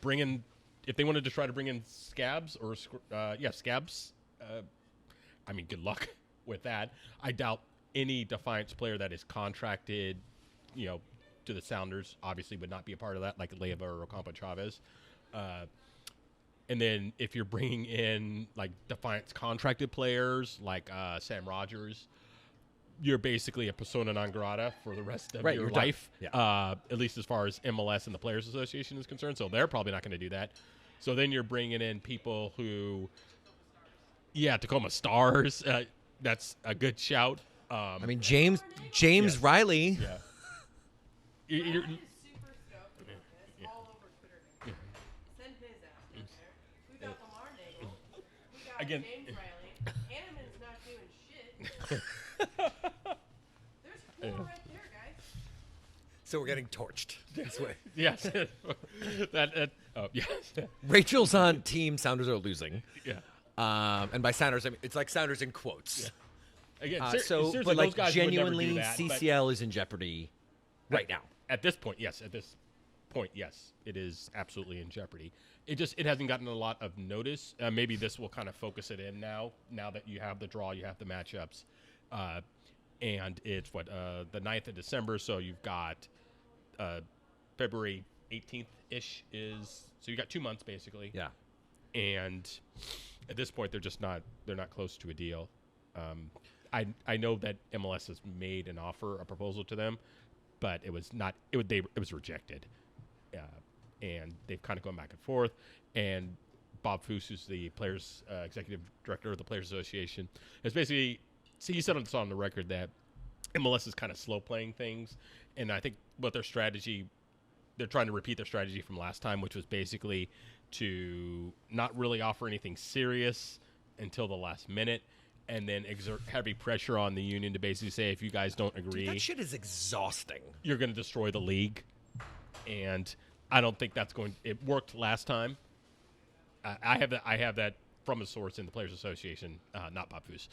[SPEAKER 2] bring in, if they wanted to try to bring in Scabs or Scabs. I mean, good luck with that. I doubt any Defiance player that is contracted, to the Sounders obviously would not be a part of that, like Leiva or Ocampo Chavez. And then if you're bringing in like Defiance contracted players like Sam Rogers, you're basically a persona non grata for the rest of your life, at least as far as MLS and the Players Association is concerned. So they're probably not going to do that. So then you're bringing in people who, Tacoma Stars. That's a good shout.
[SPEAKER 1] I mean, James Riley.
[SPEAKER 2] Yeah.
[SPEAKER 3] Ryan is super stoked about this all over Twitter. Send his ass in there. We got Lamar Nagel. We got
[SPEAKER 2] Again.
[SPEAKER 3] James Riley. Hanneman's not doing shit. There's four right there, guys.
[SPEAKER 1] So we're getting torched. This way.
[SPEAKER 2] Yes. Yes.
[SPEAKER 1] Rachel's on team Sounders are losing.
[SPEAKER 2] Yeah.
[SPEAKER 1] And by Sounders, I mean, it's like Sounders in quotes.
[SPEAKER 2] Yeah. Again,
[SPEAKER 1] but
[SPEAKER 2] seriously, those
[SPEAKER 1] like
[SPEAKER 2] guys would never do
[SPEAKER 1] genuinely,
[SPEAKER 2] that, but
[SPEAKER 1] CCL is in jeopardy right now.
[SPEAKER 2] At this point, yes. At this point, yes, it is absolutely in jeopardy. It hasn't gotten a lot of notice. Maybe this will kind of focus it in now that you have the draw, you have the matchups. And it's the 9th of December, so you've got February 18th-ish so you got 2 months basically.
[SPEAKER 1] Yeah.
[SPEAKER 2] And at this point, they're not close to a deal. I know that MLS has made a proposal to them, but it was not. It was rejected, and they've kind of gone back and forth. And Bob Foose, who's the players executive director of the Players Association, has basically he said on the record that MLS is kind of slow playing things, and I think what their strategy, they're trying to repeat their strategy from last time, which was basically to not really offer anything serious until the last minute, and then exert heavy pressure on the union to basically say, if you guys don't agree,
[SPEAKER 1] Dude, that shit is exhausting.
[SPEAKER 2] you're going to destroy the league. And I don't think that's it worked last time. I have that from a source in the Players Association, not Bob Foose.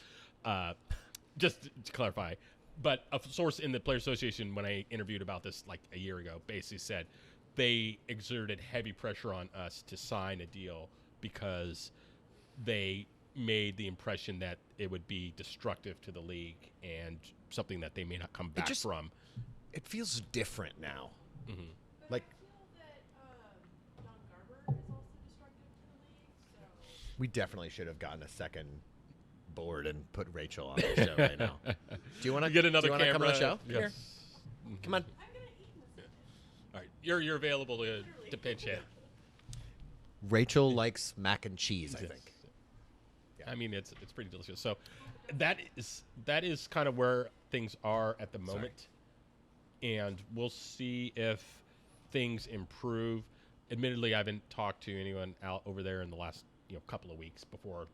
[SPEAKER 2] Just to clarify, but a source in the Players Association, when I interviewed about this like a year ago, basically said they exerted heavy pressure on us to sign a deal because they made the impression that it would be destructive to the league and something that they may not come back from.
[SPEAKER 1] It feels different now.
[SPEAKER 2] Mm-hmm.
[SPEAKER 1] Like,
[SPEAKER 3] I feel that Don Garber is also destructive to the league. So
[SPEAKER 1] we definitely should have gotten a second board and put Rachel on the show right now. Do you want to
[SPEAKER 2] Get another
[SPEAKER 1] come on
[SPEAKER 2] camera.
[SPEAKER 1] the show?
[SPEAKER 2] Yes.
[SPEAKER 1] Here. Come on.
[SPEAKER 3] I'm gonna eat this.
[SPEAKER 2] All right, you're available to pitch in.
[SPEAKER 1] Rachel likes mac and cheese, I
[SPEAKER 2] Yes.
[SPEAKER 1] think.
[SPEAKER 2] I mean, it's pretty delicious. So that is kind of where things are at the moment, and we'll see if things improve. Admittedly, I haven't talked to anyone out over there in the last couple of weeks before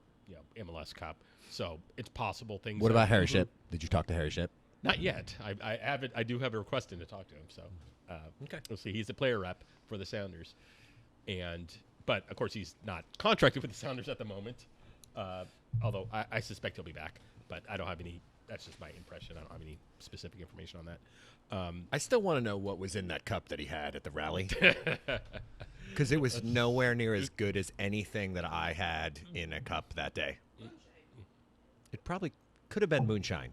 [SPEAKER 2] MLS Cup, so it's possible things.
[SPEAKER 1] What about Harry Ship? Did you talk to Harry Ship?
[SPEAKER 2] Not yet. I do have a request in to talk to him. So
[SPEAKER 1] Okay.
[SPEAKER 2] we'll see. He's a player rep for the Sounders, but of course he's not contracted with the Sounders at the moment. Although I suspect he'll be back, but I don't have any. That's just my impression. I don't have any specific information on that.
[SPEAKER 1] I still want to know what was in that cup that he had at the rally. Because it was nowhere near as good as anything that I had in a cup that day. It probably could have been moonshine.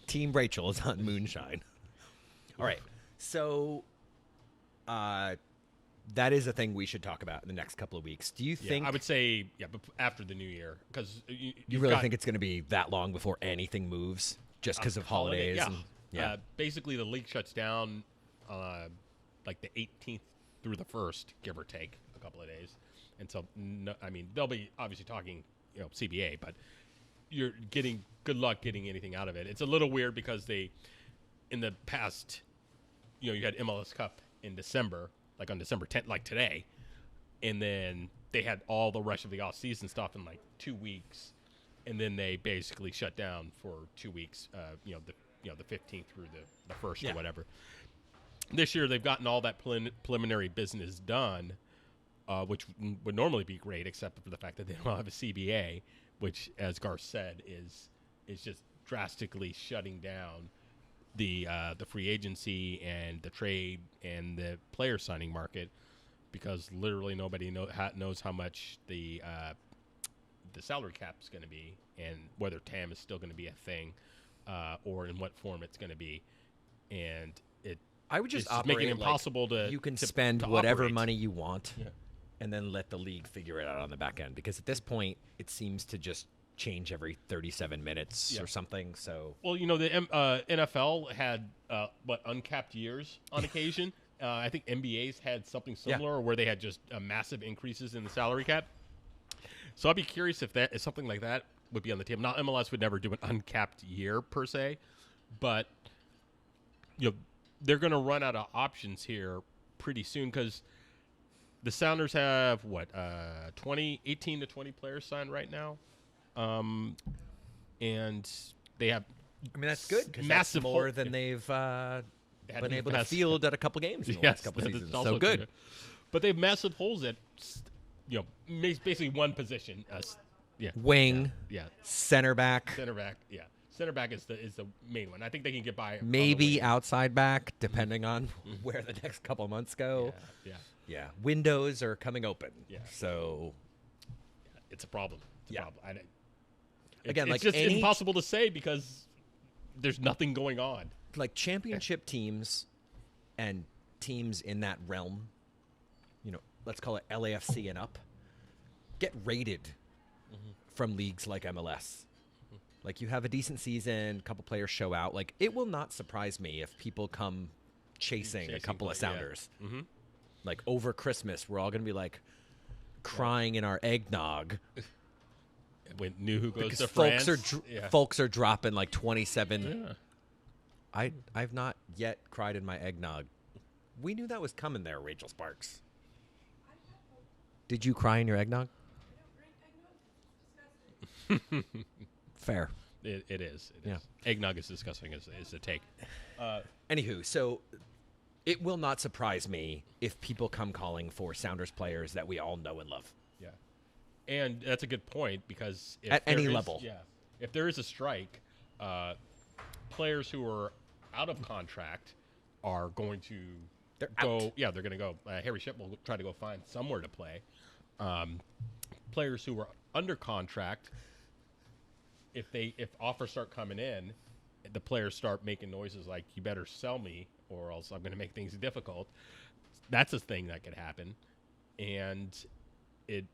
[SPEAKER 1] Team Rachel is on moonshine. All right. So that is a thing we should talk about in the next couple of weeks. Do you think...
[SPEAKER 2] I would say, but after the new year. Because
[SPEAKER 1] you really think it's going to be that long before anything moves just because of holidays?
[SPEAKER 2] Yeah. Basically, the league shuts down like the 18th through the 1st, give or take a couple of days. And so, they'll be obviously talking, CBA, but you're getting good luck getting anything out of it. It's a little weird because in the past, you had MLS Cup in December, like on December 10th, like today, and then they had all the rest of the off-season stuff in like 2 weeks, and then they basically shut down for 2 weeks, the 15th through the 1st or whatever. This year, they've gotten all that preliminary business done, which would normally be great, except for the fact that they don't have a CBA, which, as Garth said, is just drastically shutting down the free agency and the trade and the player signing market, because literally nobody knows how much the salary cap is going to be, and whether TAM is still going to be a thing, or in what form it's going to be, and
[SPEAKER 1] I would just
[SPEAKER 2] make it impossible to.
[SPEAKER 1] You can spend whatever
[SPEAKER 2] operate.
[SPEAKER 1] money you want, and then let the league figure it out on the back end. Because at this point, it seems to just change every 37 minutes or something. So
[SPEAKER 2] the NFL had uncapped years on occasion. I think NBA's had something similar, where they had just massive increases in the salary cap. So I'd be curious if something like that would be on the table. Now, MLS would never do an uncapped year per se, but they're going to run out of options here pretty soon, because the Sounders have 18 to 20 players signed right now, and they have.
[SPEAKER 1] That's good, because
[SPEAKER 2] that's
[SPEAKER 1] more than they've been able to field at a couple games in the last couple seasons. So good.
[SPEAKER 2] But they have massive holes at basically one position.
[SPEAKER 1] Wing.
[SPEAKER 2] Yeah.
[SPEAKER 1] Center back.
[SPEAKER 2] Center back is the main one. I think they can get by.
[SPEAKER 1] Maybe outside back, depending on where the next couple of months go. Yeah. Windows are coming open. Yeah. So
[SPEAKER 2] it's a problem. It's a problem.
[SPEAKER 1] It's
[SPEAKER 2] just impossible to say because there's nothing going on.
[SPEAKER 1] Like championship teams and teams in that realm, let's call it LAFC and up, get rated from leagues like MLS. Like, you have a decent season, a couple players show out. Like, it will not surprise me if people come chasing a couple of Sounders. Yeah. Mm-hmm. Like, over Christmas, we're all going to be, like, crying in our eggnog.
[SPEAKER 2] When Nuhu goes to
[SPEAKER 1] folks
[SPEAKER 2] France.
[SPEAKER 1] Folks are dropping, like, 27. Yeah. I've not yet cried in my eggnog. We knew that was coming there, Rachel Sparks. Did you cry in your eggnog?
[SPEAKER 3] I don't drink eggnog. It's disgusting.
[SPEAKER 2] Fair. It is. It is. Eggnog is disgusting is the take.
[SPEAKER 1] Anywho, so it will not surprise me if people come calling for Sounders players that we all know and love.
[SPEAKER 2] Yeah. And that's a good point, because
[SPEAKER 1] at any level.
[SPEAKER 2] Yeah. If there is a strike, players who are out of contract are going to go.
[SPEAKER 1] Out.
[SPEAKER 2] Yeah, they're going to go. Harry Ship will try to go find somewhere to play. Players who are under contract, if offers start coming in, the players start making noises like, you better sell me or else I'm going to make things difficult. That's a thing that could happen. And it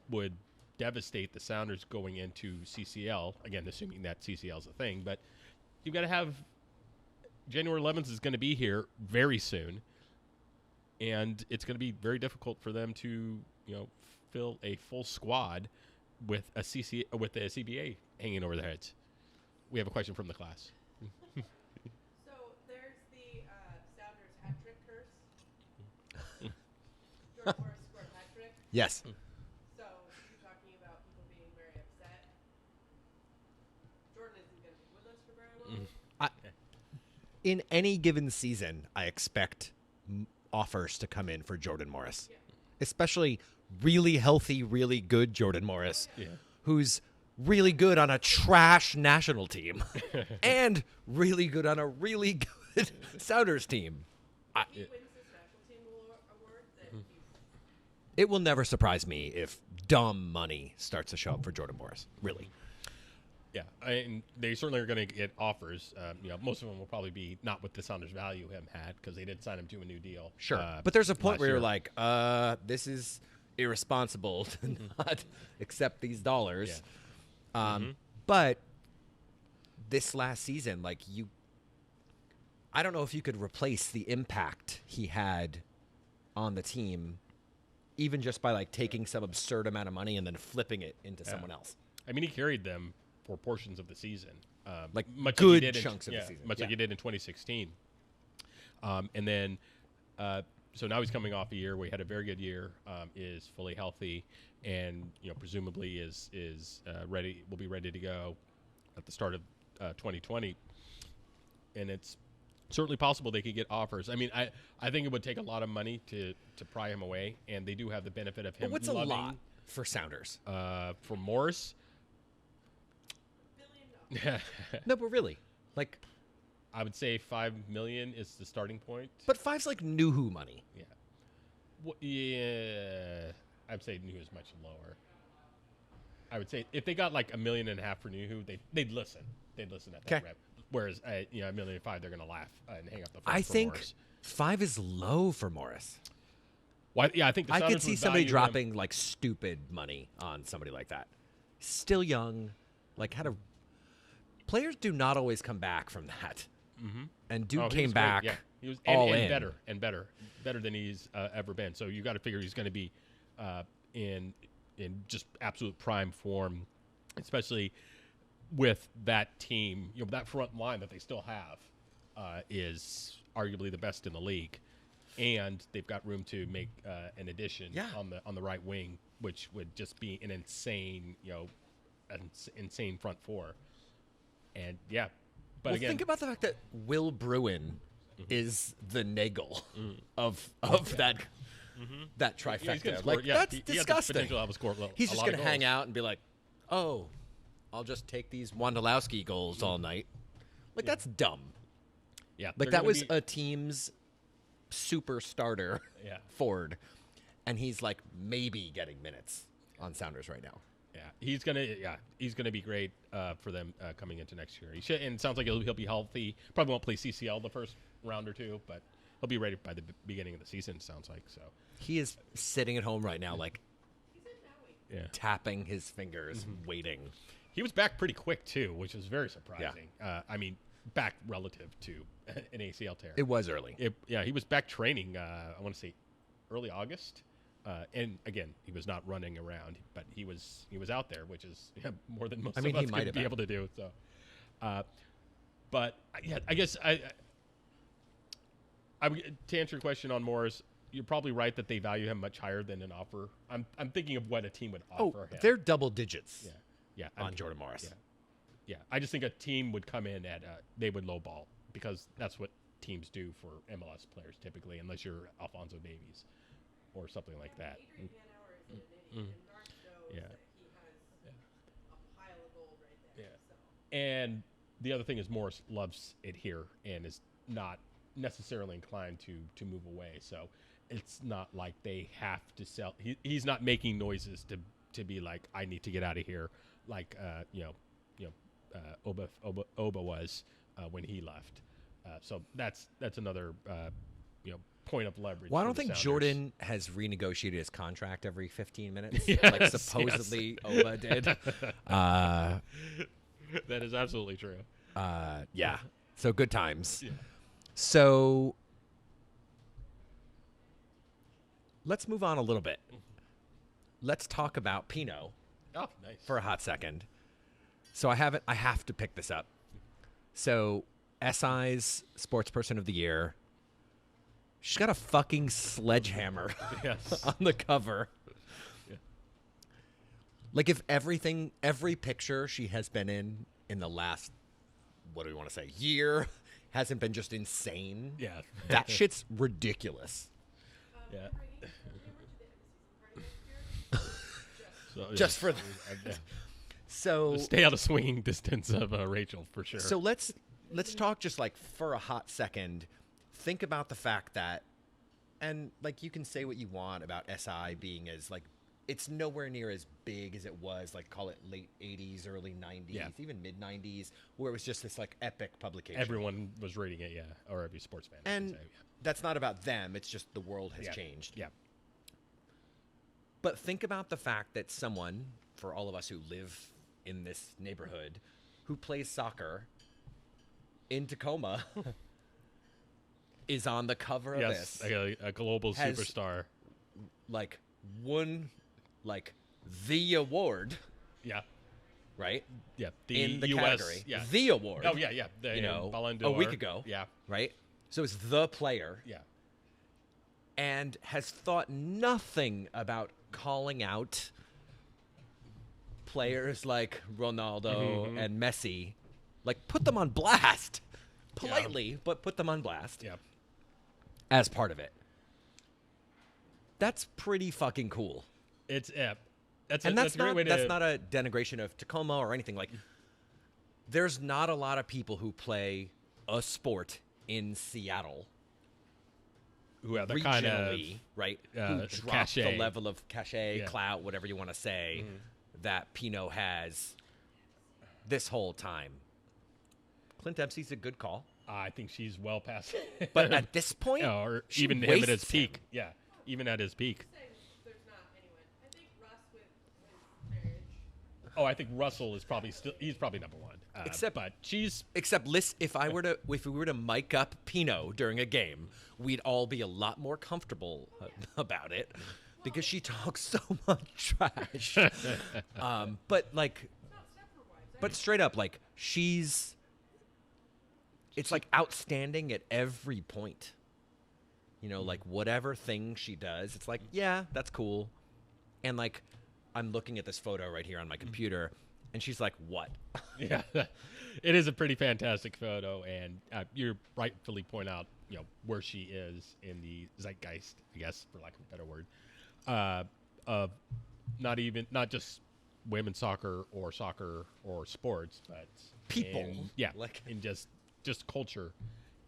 [SPEAKER 2] would devastate the Sounders going into CCL. Again, assuming that CCL is a thing. But you've got to have... January 11th is going to be here very soon. And it's going to be very difficult for them to, fill a full squad with a CBA hanging over their heads. We have a question from the class.
[SPEAKER 3] So there's the Sounders hat trick curse. Jordan Morris scored hat trick.
[SPEAKER 1] Yes.
[SPEAKER 3] So you're talking about people being very upset. Jordan isn't going to be with us for very long.
[SPEAKER 1] In any given season, I expect offers to come in for Jordan Morris, especially really healthy, really good Jordan Morris, who's really good on a trash national team and really good on a really good Sounders team.
[SPEAKER 3] He wins this national team award that
[SPEAKER 1] it will never surprise me if dumb money starts to show up for Jordan Morris. Really.
[SPEAKER 2] Yeah, and they certainly are going to get offers. Most of them will probably be not with the Sounders value him had because they did sign him to a new deal.
[SPEAKER 1] Sure. But there's a point
[SPEAKER 2] last
[SPEAKER 1] where you're
[SPEAKER 2] year.
[SPEAKER 1] like, this is irresponsible to not accept these dollars.
[SPEAKER 2] Yeah.
[SPEAKER 1] But this last season, I don't know if you could replace the impact he had on the team, even just by taking some absurd amount of money and then flipping it into someone else.
[SPEAKER 2] I mean, he carried them for portions of the season,
[SPEAKER 1] Good
[SPEAKER 2] like he did
[SPEAKER 1] chunks of the season.
[SPEAKER 2] much like he did in 2016. And then, so now he's coming off a year where he had a very good year, is fully healthy, and presumably is ready. Will be ready to go at the start of 2020. And it's certainly possible they could get offers. I mean, I think it would take a lot of money to pry him away, and they do have the benefit of him.
[SPEAKER 1] But what's
[SPEAKER 2] loving,
[SPEAKER 1] a lot for Sounders?
[SPEAKER 2] for Morris?
[SPEAKER 3] $1 billion.
[SPEAKER 1] No, but really.
[SPEAKER 2] I would say $5 million is the starting point.
[SPEAKER 1] But five's new who money.
[SPEAKER 2] Yeah. Yeah. I'd say Nuhu is much lower. I would say if they got $1.5 million for Nuhu, they'd listen. They'd listen at that
[SPEAKER 1] 'Kay.
[SPEAKER 2] rep. Whereas, $1.5 million, they're going to laugh and hang up the phone.
[SPEAKER 1] I
[SPEAKER 2] for
[SPEAKER 1] think
[SPEAKER 2] Morris.
[SPEAKER 1] 5 is low for Morris.
[SPEAKER 2] Well, yeah, I think the
[SPEAKER 1] I could
[SPEAKER 2] Sounders
[SPEAKER 1] see
[SPEAKER 2] would
[SPEAKER 1] somebody
[SPEAKER 2] value him.
[SPEAKER 1] dropping stupid money on somebody like that. Still young, players do not always come back from that. Mm-hmm. And Duke
[SPEAKER 2] Oh, he
[SPEAKER 1] came
[SPEAKER 2] was great,
[SPEAKER 1] back
[SPEAKER 2] yeah. He was
[SPEAKER 1] all
[SPEAKER 2] and
[SPEAKER 1] in.
[SPEAKER 2] better than he's ever been. So you got to figure he's going to be in just absolute prime form, especially with that team. That front line that they still have is arguably the best in the league, and they've got room to make an addition on the right wing, which would just be an insane insane front four. And but again,
[SPEAKER 1] think about the fact that Will Bruin is the Nagel of that that trifecta.
[SPEAKER 2] he's gonna score,
[SPEAKER 1] that's
[SPEAKER 2] he has the
[SPEAKER 1] disgusting.
[SPEAKER 2] potential to have a score
[SPEAKER 1] He's
[SPEAKER 2] a
[SPEAKER 1] just
[SPEAKER 2] lot
[SPEAKER 1] going
[SPEAKER 2] of
[SPEAKER 1] to hang
[SPEAKER 2] goals.
[SPEAKER 1] out and be like, "Oh, I'll just take these Wondolowski goals all night." That's dumb.
[SPEAKER 2] Yeah, they're
[SPEAKER 1] That
[SPEAKER 2] gonna
[SPEAKER 1] was
[SPEAKER 2] be-
[SPEAKER 1] a team's super starter,
[SPEAKER 2] Yeah.
[SPEAKER 1] Ford, and he's maybe getting minutes on Sounders right now.
[SPEAKER 2] Yeah, he's gonna be great for them coming into next year. He should, and it sounds like he'll be healthy. Probably won't play CCL the first round or two, but he'll be ready by the beginning of the season. Sounds like so.
[SPEAKER 1] He is sitting at home right now,
[SPEAKER 3] He's in Maui.
[SPEAKER 2] Yeah,
[SPEAKER 1] tapping his fingers, waiting.
[SPEAKER 2] he was back pretty quick too, which was very surprising. I mean, back relative to an ACL tear.
[SPEAKER 1] It was early.
[SPEAKER 2] He was back training. I want to say early August. And again, he was not running around, but he was out there, which is more than most
[SPEAKER 1] I mean,
[SPEAKER 2] of
[SPEAKER 1] he
[SPEAKER 2] us
[SPEAKER 1] might
[SPEAKER 2] could
[SPEAKER 1] have
[SPEAKER 2] be
[SPEAKER 1] been.
[SPEAKER 2] able to do. So, but I guess I would, to answer your question on Morris, you're probably right that they value him much higher than an offer. I'm thinking of what a team would offer him.
[SPEAKER 1] They're double digits
[SPEAKER 2] yeah,
[SPEAKER 1] on Jordan Morris.
[SPEAKER 2] Yeah, I just think a team would come in at they would lowball because that's what teams do for MLS players typically, unless you're Alphonso Davies or something like that.
[SPEAKER 3] Adrian Hanauer is in an idiot, and Mark knows
[SPEAKER 2] Yeah.
[SPEAKER 3] that he has a pile of gold right there.
[SPEAKER 2] Yeah.
[SPEAKER 3] So.
[SPEAKER 2] And the other thing is Morris loves it here and is not necessarily inclined to move away. So it's not like they have to sell. He's not making noises to be like, I need to get out of here, like Oba was when he left. So that's another point of leverage.
[SPEAKER 1] Well, I
[SPEAKER 2] for
[SPEAKER 1] don't
[SPEAKER 2] the
[SPEAKER 1] think
[SPEAKER 2] Sounders.
[SPEAKER 1] Jordan has renegotiated his contract every 15 minutes,
[SPEAKER 2] Yes,
[SPEAKER 1] supposedly Oba did.
[SPEAKER 2] That is absolutely true.
[SPEAKER 1] Yeah. So good times.
[SPEAKER 2] Yeah.
[SPEAKER 1] So let's move on a little bit. Let's talk about Pinot
[SPEAKER 2] Oh, nice.
[SPEAKER 1] for a hot second. So I have to pick this up. So SI's Sports Person of the Year. She's got a fucking sledgehammer
[SPEAKER 2] Yes.
[SPEAKER 1] on the cover.
[SPEAKER 2] Yeah.
[SPEAKER 1] If every picture she has been in the last, what do we want to say, year, hasn't been just insane.
[SPEAKER 2] Yeah.
[SPEAKER 1] That shit's ridiculous.
[SPEAKER 2] Yeah.
[SPEAKER 3] Remember to the end of season party next year?
[SPEAKER 2] So,
[SPEAKER 1] Just for So
[SPEAKER 2] stay out of swinging distance of Rachel for sure.
[SPEAKER 1] So let's talk just for a hot second. Think about the fact that And like you can say what you want about SI being as like it's nowhere near as big as it was like call it late 80s, early 90s,
[SPEAKER 2] Yeah.
[SPEAKER 1] even mid 90s where it was just this like epic publication.
[SPEAKER 2] Everyone was reading it, yeah, or every sports fan. I
[SPEAKER 1] and
[SPEAKER 2] should say,
[SPEAKER 1] that's not about them, it's just the world has
[SPEAKER 2] yeah.
[SPEAKER 1] changed.
[SPEAKER 2] Yeah.
[SPEAKER 1] But think about the fact that someone, for all of us who live in this neighborhood, who plays soccer in Tacoma is on the cover of
[SPEAKER 2] Yes,
[SPEAKER 1] this.
[SPEAKER 2] a global
[SPEAKER 1] Has-
[SPEAKER 2] superstar.
[SPEAKER 1] Like won like the award,
[SPEAKER 2] Yeah.
[SPEAKER 1] right?
[SPEAKER 2] Yeah.
[SPEAKER 1] In the
[SPEAKER 2] US,
[SPEAKER 1] category.
[SPEAKER 2] Yeah.
[SPEAKER 1] The award.
[SPEAKER 2] Oh yeah, yeah. The,
[SPEAKER 1] You know,
[SPEAKER 2] Ballon
[SPEAKER 1] a week
[SPEAKER 2] d'Or.
[SPEAKER 1] ago.
[SPEAKER 2] Yeah.
[SPEAKER 1] Right? So it's the player
[SPEAKER 2] Yeah.
[SPEAKER 1] and has thought nothing about calling out players like Ronaldo
[SPEAKER 2] Mm-hmm.
[SPEAKER 1] and Messi. Like put them on blast. Politely, but put them on blast
[SPEAKER 2] Yeah.
[SPEAKER 1] as part of it. That's pretty fucking cool.
[SPEAKER 2] It's that's
[SPEAKER 1] And
[SPEAKER 2] that's a great way to.
[SPEAKER 1] that's not a denigration of Tacoma or anything. Like there's not a lot of people who play a sport in Seattle
[SPEAKER 2] who have the kind of
[SPEAKER 1] regionally, right? Who drop the
[SPEAKER 2] cachet.
[SPEAKER 1] level of cachet,
[SPEAKER 2] Yeah.
[SPEAKER 1] clout, whatever you want to say, that Pinot has this whole time. Clint Dempsey's a good call,
[SPEAKER 2] I think she's well past.
[SPEAKER 1] but at this point,
[SPEAKER 2] Yeah, or
[SPEAKER 1] she
[SPEAKER 2] even him at his
[SPEAKER 1] wastes him.
[SPEAKER 2] peak. Yeah, even at his peak.
[SPEAKER 3] Saying there's not anyone. I think Russ with his marriage.
[SPEAKER 2] Oh, I think Russell is probably he's probably number one.
[SPEAKER 1] Except-
[SPEAKER 2] but she's
[SPEAKER 1] Except, if we were to mic up Pinot during a game, we'd all be a lot more comfortable about it because she talks so much trash. But like,
[SPEAKER 3] Not stepper wives.
[SPEAKER 1] but straight up, like it's like outstanding at every point. You know, like whatever thing she does, it's like, yeah, that's cool. And like, I'm looking at this photo right here on my computer, and she's like, what?
[SPEAKER 2] yeah, it is a pretty fantastic photo, and you rightfully point out where she is in the zeitgeist, I guess, for lack of a better word, of not just women's soccer or sports, but
[SPEAKER 1] People.
[SPEAKER 2] yeah,
[SPEAKER 1] Like-
[SPEAKER 2] in just culture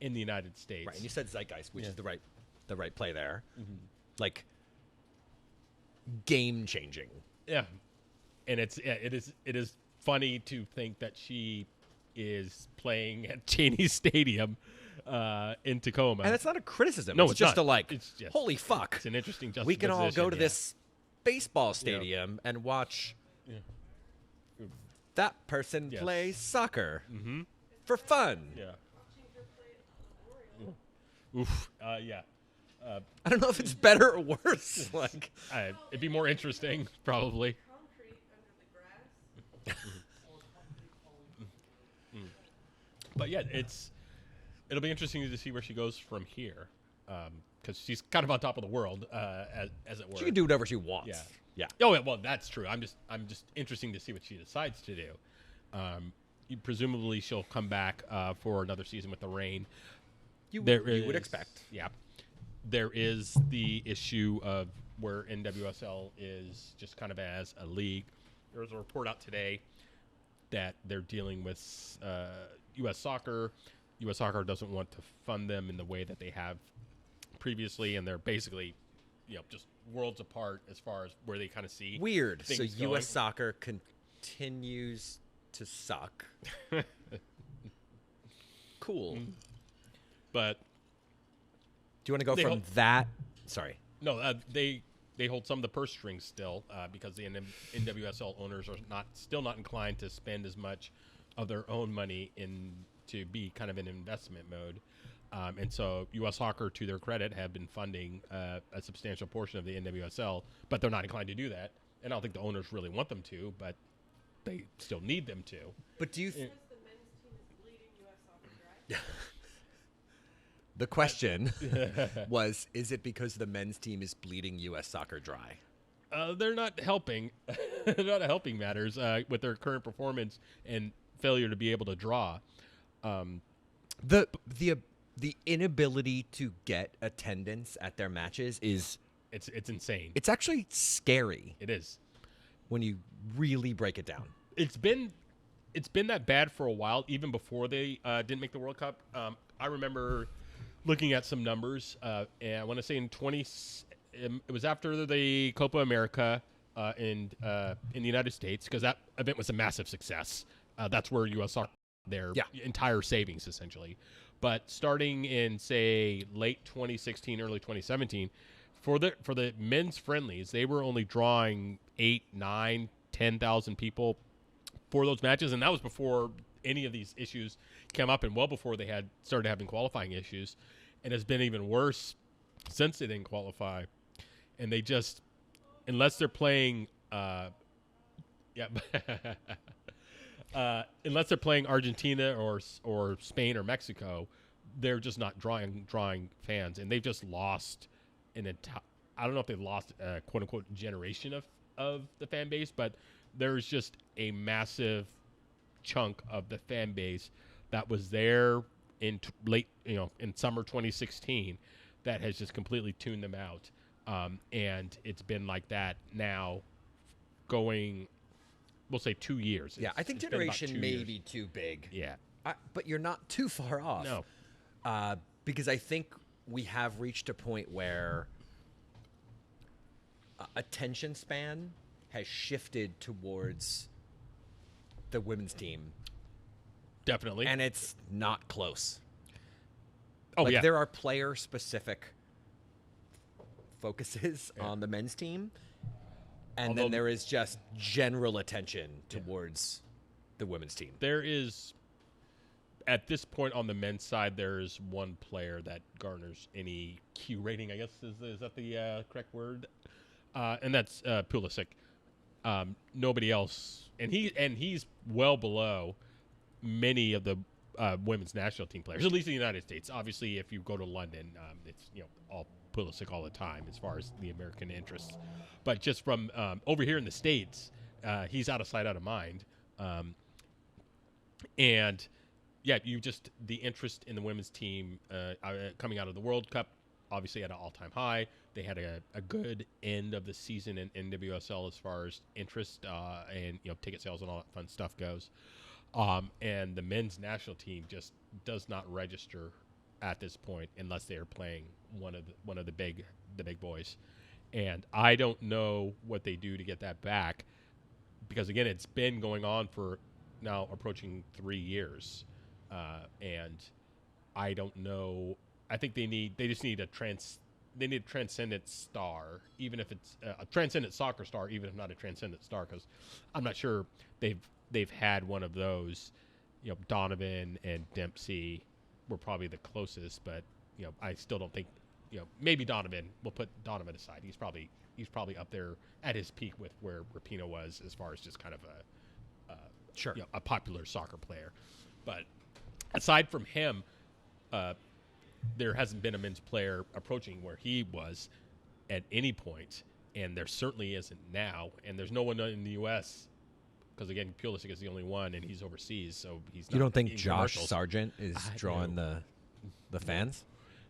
[SPEAKER 2] in the United States.
[SPEAKER 1] Right, and you said zeitgeist, which
[SPEAKER 2] Yeah.
[SPEAKER 1] is the right play there. Like game changing.
[SPEAKER 2] Yeah, and it is funny to think that she is playing at Cheney Stadium in Tacoma.
[SPEAKER 1] And it's not a criticism.
[SPEAKER 2] No,
[SPEAKER 1] it's
[SPEAKER 2] it's
[SPEAKER 1] just
[SPEAKER 2] not.
[SPEAKER 1] a like,
[SPEAKER 2] It's just-
[SPEAKER 1] holy fuck.
[SPEAKER 2] It's an interesting
[SPEAKER 1] We can all go to
[SPEAKER 2] juxtaposition,
[SPEAKER 1] this baseball stadium and watch that person
[SPEAKER 2] Yes.
[SPEAKER 1] play soccer for fun.
[SPEAKER 2] yeah.
[SPEAKER 3] Watching her play at Memorial.
[SPEAKER 2] Oof. Yeah.
[SPEAKER 1] I don't know if it's better or worse. Like,
[SPEAKER 2] It'd be more interesting, probably.
[SPEAKER 3] Concrete under the grass.
[SPEAKER 2] But yeah, it'll be interesting to see where she goes from here, because she's kind of on top of the world, as it were.
[SPEAKER 1] she can do whatever she wants.
[SPEAKER 2] Yeah.
[SPEAKER 1] Yeah.
[SPEAKER 2] Oh, yeah, well, that's true. I'm just interesting to see what she decides to do. Presumably, she'll come back for another season with the Reign.
[SPEAKER 1] You
[SPEAKER 2] There
[SPEAKER 1] would
[SPEAKER 2] is-
[SPEAKER 1] expect.
[SPEAKER 2] Yeah. There is the issue of where NWSL is just kind of as a league. There was a report out today that they're dealing with U.S. Soccer. U.S. Soccer doesn't want to fund them in the way that they have previously, and they're basically, just worlds apart as far as where they kind of see.
[SPEAKER 1] Weird. So
[SPEAKER 2] things
[SPEAKER 1] U.S.
[SPEAKER 2] going.
[SPEAKER 1] soccer continues to suck. Cool.
[SPEAKER 2] But
[SPEAKER 1] Do you want to go
[SPEAKER 2] They
[SPEAKER 1] from
[SPEAKER 2] hope-
[SPEAKER 1] that? Sorry.
[SPEAKER 2] no, they hold some of the purse strings still because the NWSL owners are still not inclined to spend as much of their own money to be kind of in investment mode. And so U.S. Soccer, to their credit, have been funding a substantial portion of the NWSL, but they're not inclined to do that. And I don't think the owners really want them to, but they still need them to.
[SPEAKER 1] But do you?
[SPEAKER 3] Because the men's team is bleeding U.S. soccer dry.
[SPEAKER 1] The question was: is it because the men's team is bleeding U.S. soccer dry?
[SPEAKER 2] They're not helping. They're not helping matters with their current performance and failure to be able to draw.
[SPEAKER 1] The inability to get attendance at their matches is
[SPEAKER 2] It's insane.
[SPEAKER 1] it's actually scary
[SPEAKER 2] It is.
[SPEAKER 1] when you really break it down.
[SPEAKER 2] It's been that bad for a while, even before they didn't make the World Cup. I remember looking at some numbers, and I want to say it was after the Copa America in the United States, because that event was a massive success. That's where U.S. Soccer their entire savings essentially. But starting in say late 2016, early 2017, for the men's friendlies, they were only drawing 8, 9, 10,000 people for those matches, and that was before any of these issues came up, and well before they had started having qualifying issues. And it's been even worse since they didn't qualify. And they just, unless they're playing, unless they're playing Argentina or Spain or Mexico, they're just not drawing fans, and they've just lost an entire. I don't know if they've lost a quote unquote generation of the fan base, but there's just a massive chunk of the fan base that was there in in summer 2016 that has just completely tuned them out. And it's been like that now going, we'll say 2 years.
[SPEAKER 1] Yeah, I think generation may be too big.
[SPEAKER 2] Yeah.
[SPEAKER 1] But you're not too far off.
[SPEAKER 2] No.
[SPEAKER 1] Because I think we have reached a point where attention span has shifted towards the women's team.
[SPEAKER 2] Definitely.
[SPEAKER 1] And it's not close.
[SPEAKER 2] Oh, yeah.
[SPEAKER 1] There are player-specific focuses on the men's team, and then there is just general attention towards the women's team.
[SPEAKER 2] There is, at this point on the men's side, there is one player that garners any Q rating, I guess. Is that the correct word? And that's Pulisic. Nobody else. And he's well below many of the women's national team players, at least in the United States. Obviously, if you go to London, it's all Pulisic all the time as far as the American interests. But just from over here in the States, he's out of sight, out of mind. And yeah, the interest in the women's team coming out of the World Cup, obviously at an all-time high. They had a good end of the season in NWSL as far as interest and ticket sales and all that fun stuff goes. And the men's national team just does not register at this point unless they are playing one of the big boys. And I don't know what they do to get that back, because again, it's been going on for now approaching 3 years, and I don't know. I think they just need a transcendent star, even if it's a transcendent soccer star, even if not a transcendent star, because I'm not sure they've had one of those. Donovan and Dempsey were probably the closest, but I still don't think. Maybe Donovan. We'll put Donovan aside. He's probably up there at his peak with where Rapinoe was as far as just kind of a popular soccer player. But aside from him, there hasn't been a men's player approaching where he was at any point, and there certainly isn't now. And there's no one in the U.S. because again, Pulisic is the only one, and he's overseas, so he's not.
[SPEAKER 1] You don't think
[SPEAKER 2] in
[SPEAKER 1] Josh
[SPEAKER 2] commercials.
[SPEAKER 1] Sargent is drawing the fans?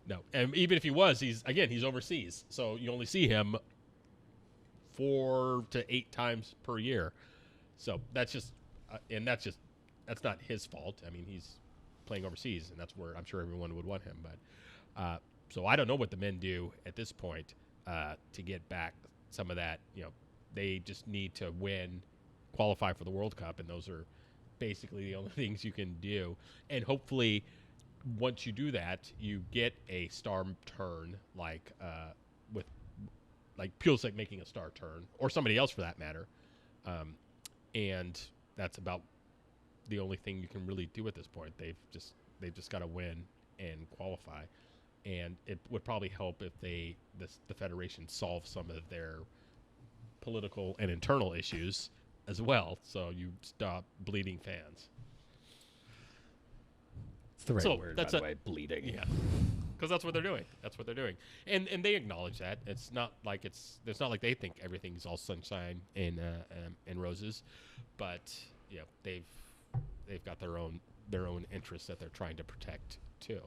[SPEAKER 2] No, and even if he was, he's overseas, so you only see him 4 to 8 times per year. So that's that's not his fault. I mean, he's playing overseas, and that's where I'm sure everyone would want him. But so I don't know what the men do at this point to get back some of that. They just need to qualify for the World Cup, and those are basically the only things you can do. And hopefully, once you do that, you get a star turn like Pulisic making a star turn, or somebody else for that matter. And that's about the only thing you can really do at this point. They've just got to win and qualify, and it would probably help if the federation solve some of their political and internal issues as well, so you stop bleeding fans.
[SPEAKER 1] It's the right word, by the way, bleeding.
[SPEAKER 2] Yeah, because that's what they're doing. And they acknowledge that. It's not like they think everything's all sunshine and roses, but they've got their own interests that they're trying to protect too.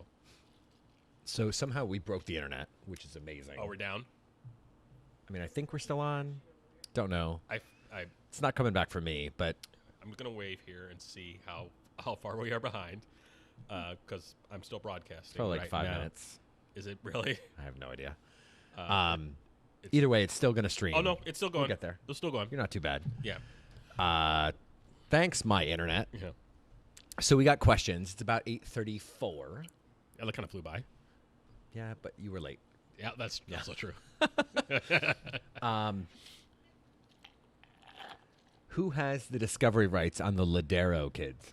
[SPEAKER 1] So somehow we broke the internet, which is amazing.
[SPEAKER 2] Oh, we're down?
[SPEAKER 1] I mean, I think we're still on. Don't know. It's not coming back for me, but
[SPEAKER 2] I'm gonna wave here and see how far we are behind. because I'm still broadcasting.
[SPEAKER 1] Probably like
[SPEAKER 2] right
[SPEAKER 1] 5
[SPEAKER 2] now.
[SPEAKER 1] minutes.
[SPEAKER 2] Is it really?
[SPEAKER 1] I have no idea.
[SPEAKER 2] It's-
[SPEAKER 1] Either way, it's still going to stream.
[SPEAKER 2] Oh no, it's still going.
[SPEAKER 1] We'll get there.
[SPEAKER 2] It's still going.
[SPEAKER 1] You're not too bad.
[SPEAKER 2] Yeah.
[SPEAKER 1] Thanks, my internet.
[SPEAKER 2] Yeah.
[SPEAKER 1] So we got questions. It's about 8:34.
[SPEAKER 2] Yeah, that kind of flew by.
[SPEAKER 1] Yeah, but you were late.
[SPEAKER 2] Yeah, that's also true.
[SPEAKER 1] Who has the discovery rights on the Ladero kids?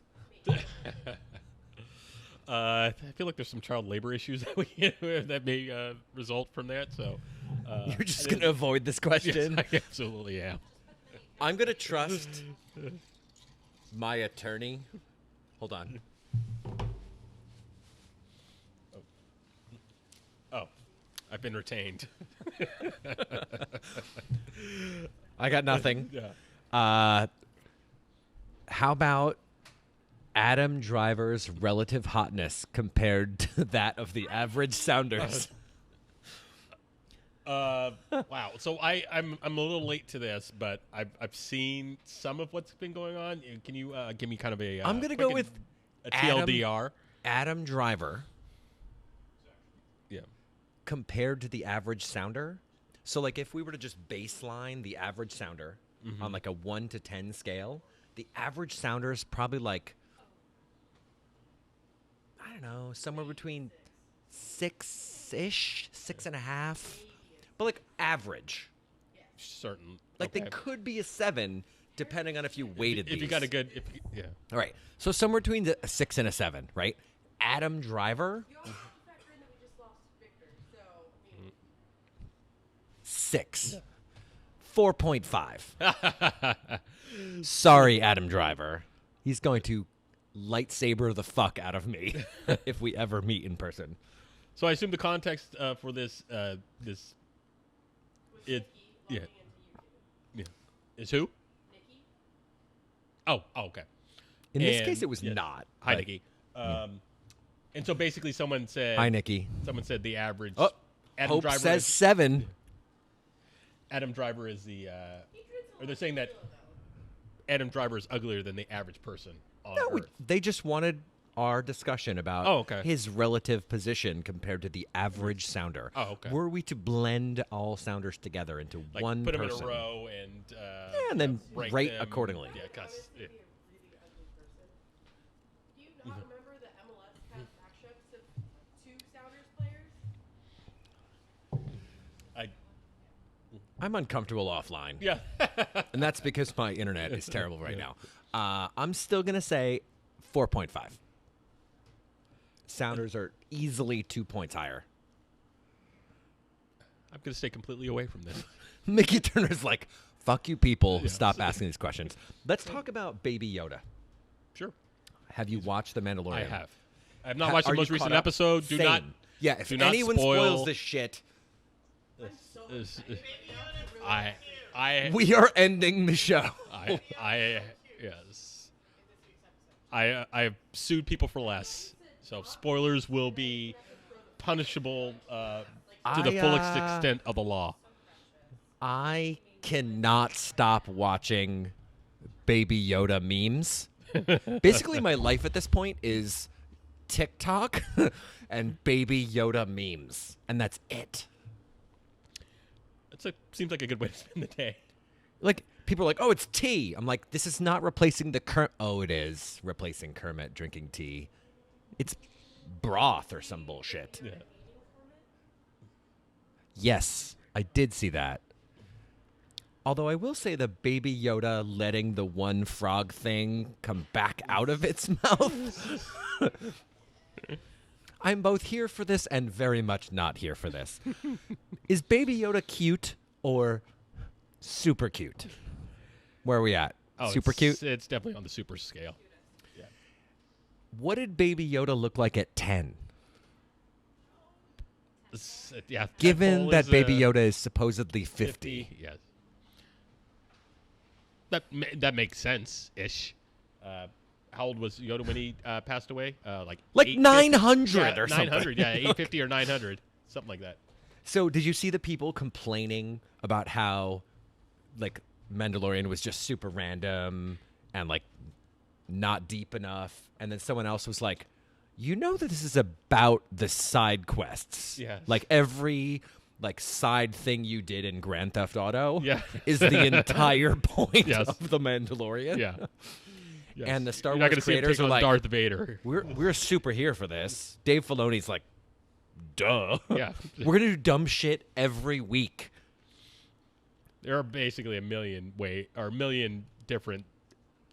[SPEAKER 2] I feel like there's some child labor issues that may result from that. So
[SPEAKER 1] You're just going to avoid this question?
[SPEAKER 2] Yes, I absolutely am.
[SPEAKER 1] I'm going to trust my attorney. Hold on.
[SPEAKER 2] Oh, I've been retained.
[SPEAKER 1] I got nothing.
[SPEAKER 2] Yeah.
[SPEAKER 1] How about Adam Driver's relative hotness compared to that of the average Sounders?
[SPEAKER 2] Wow. So I'm a little late to this, but I've seen some of what's been going on. Can you give me kind of a?
[SPEAKER 1] I'm gonna
[SPEAKER 2] quick
[SPEAKER 1] go with
[SPEAKER 2] a TLDR.
[SPEAKER 1] Adam Driver
[SPEAKER 2] Yeah.
[SPEAKER 1] compared to the average Sounder. So, like, if we were to just baseline the average Sounder on like a 1 to 10 scale, the average Sounder is probably like, I don't know, somewhere between 6-ish, 6.5, but like average.
[SPEAKER 2] Certain.
[SPEAKER 1] Like
[SPEAKER 2] okay.
[SPEAKER 1] they could be a 7 depending on if you weighted
[SPEAKER 2] If
[SPEAKER 1] these.
[SPEAKER 2] you got a good, yeah.
[SPEAKER 1] All right, so somewhere between a 6 and a 7, right? Adam Driver,
[SPEAKER 3] You also have to factor in that we just lost Victor, so I mean,
[SPEAKER 1] 6. 4.5. Sorry, Adam Driver. He's going to lightsaber the fuck out of me if we ever meet in person.
[SPEAKER 2] So I assume the context for this
[SPEAKER 3] was
[SPEAKER 2] It-
[SPEAKER 3] Nikki
[SPEAKER 2] yeah.
[SPEAKER 3] logging into YouTube.
[SPEAKER 2] is who?
[SPEAKER 3] Nikki?
[SPEAKER 2] Oh, okay.
[SPEAKER 1] In this
[SPEAKER 2] And-
[SPEAKER 1] case, it was
[SPEAKER 2] yeah.
[SPEAKER 1] not.
[SPEAKER 2] Hi,
[SPEAKER 1] Like,
[SPEAKER 2] Nikki. And so basically, someone said.
[SPEAKER 1] Hi, Nikki.
[SPEAKER 2] Someone said the average.
[SPEAKER 1] Oh,
[SPEAKER 2] Adam
[SPEAKER 1] Hope
[SPEAKER 2] Driver.
[SPEAKER 1] says
[SPEAKER 2] Is,
[SPEAKER 1] 7.
[SPEAKER 2] Adam Driver is the.
[SPEAKER 3] He drinks a
[SPEAKER 2] Or they're
[SPEAKER 3] lot
[SPEAKER 2] saying
[SPEAKER 3] of
[SPEAKER 2] that
[SPEAKER 3] tequila,
[SPEAKER 2] Adam Driver is uglier than the average person on
[SPEAKER 1] No,
[SPEAKER 2] Earth.
[SPEAKER 1] they just wanted our discussion about
[SPEAKER 2] Oh, okay.
[SPEAKER 1] his relative position compared to the average Sounder.
[SPEAKER 2] Oh, okay.
[SPEAKER 1] Were we to blend all Sounders together into
[SPEAKER 2] Like
[SPEAKER 1] one
[SPEAKER 2] put
[SPEAKER 1] person?
[SPEAKER 2] them in a row and.
[SPEAKER 1] and then
[SPEAKER 2] rank
[SPEAKER 1] rate
[SPEAKER 2] them.
[SPEAKER 1] accordingly.
[SPEAKER 2] Yeah,
[SPEAKER 3] though.
[SPEAKER 2] cause.
[SPEAKER 3] He has to be a really ugly person. Do you not remember the MLS had matchups of 2 Sounders players?
[SPEAKER 1] I'm uncomfortable offline.
[SPEAKER 2] Yeah.
[SPEAKER 1] And that's because my internet is terrible right now. I'm still going to say 4.5. Sounders are easily 2 points higher.
[SPEAKER 2] I'm gonna stay completely away from this.
[SPEAKER 1] Mickey Turner's like, fuck you people.
[SPEAKER 2] Yeah.
[SPEAKER 1] Stop asking these questions. Let's talk about Baby Yoda.
[SPEAKER 2] Sure.
[SPEAKER 1] Have you watched The Mandalorian?
[SPEAKER 2] I have. I have not watched the
[SPEAKER 1] Are you
[SPEAKER 2] most recent
[SPEAKER 1] caught up?
[SPEAKER 2] episode. Do not.
[SPEAKER 1] Same. Yeah, if
[SPEAKER 2] do not
[SPEAKER 1] anyone
[SPEAKER 2] spoil-
[SPEAKER 1] spoils this shit,
[SPEAKER 3] I'm so
[SPEAKER 2] This-
[SPEAKER 3] excited.
[SPEAKER 2] I
[SPEAKER 1] we are ending the show.
[SPEAKER 2] yes. I have sued people for less. So spoilers will be punishable to the fullest extent of the law.
[SPEAKER 1] I cannot stop watching Baby Yoda memes. Basically, my life at this point is TikTok and Baby Yoda memes, and that's it.
[SPEAKER 2] Seems like a good way to spend the day.
[SPEAKER 1] Like, people are like, oh, it's tea. I'm like, this is not replacing the Kermit. Oh, it is replacing Kermit drinking tea. It's broth or some bullshit.
[SPEAKER 2] Yeah.
[SPEAKER 1] Yes, I did see that. Although I will say the Baby Yoda letting the one frog thing come back out of its mouth. I'm both here for this and very much not here for this. Is Baby Yoda cute or super cute? Where are we at?
[SPEAKER 2] Oh,
[SPEAKER 1] Super cute?
[SPEAKER 2] It's definitely on the super scale.
[SPEAKER 1] What did Baby Yoda look like at 10?
[SPEAKER 2] Yeah.
[SPEAKER 1] Given
[SPEAKER 2] Tadpole
[SPEAKER 1] that
[SPEAKER 2] is,
[SPEAKER 1] Baby Yoda is supposedly 50.
[SPEAKER 2] Yes. That makes sense ish. How old was Yoda when he passed away? Like 850?
[SPEAKER 1] 900 or something.
[SPEAKER 2] 900, yeah, 850 or 900, something like that.
[SPEAKER 1] So did you see the people complaining about how, like, Mandalorian was just super random and, like, not deep enough? And then someone else was like, you know that this is about the side quests.
[SPEAKER 2] Yes.
[SPEAKER 1] Like every side thing you did in Grand Theft Auto
[SPEAKER 2] Yeah.
[SPEAKER 1] is the entire point
[SPEAKER 2] Yes.
[SPEAKER 1] of The Mandalorian.
[SPEAKER 2] Yeah. Yes.
[SPEAKER 1] And the Star
[SPEAKER 2] You're not
[SPEAKER 1] Wars
[SPEAKER 2] gonna see him
[SPEAKER 1] creators
[SPEAKER 2] take
[SPEAKER 1] are
[SPEAKER 2] on
[SPEAKER 1] like,
[SPEAKER 2] Darth Vader.
[SPEAKER 1] we're super here for this. Dave Filoni's like, duh.
[SPEAKER 2] Yeah.
[SPEAKER 1] We're going to do dumb shit every week.
[SPEAKER 2] There are basically a million different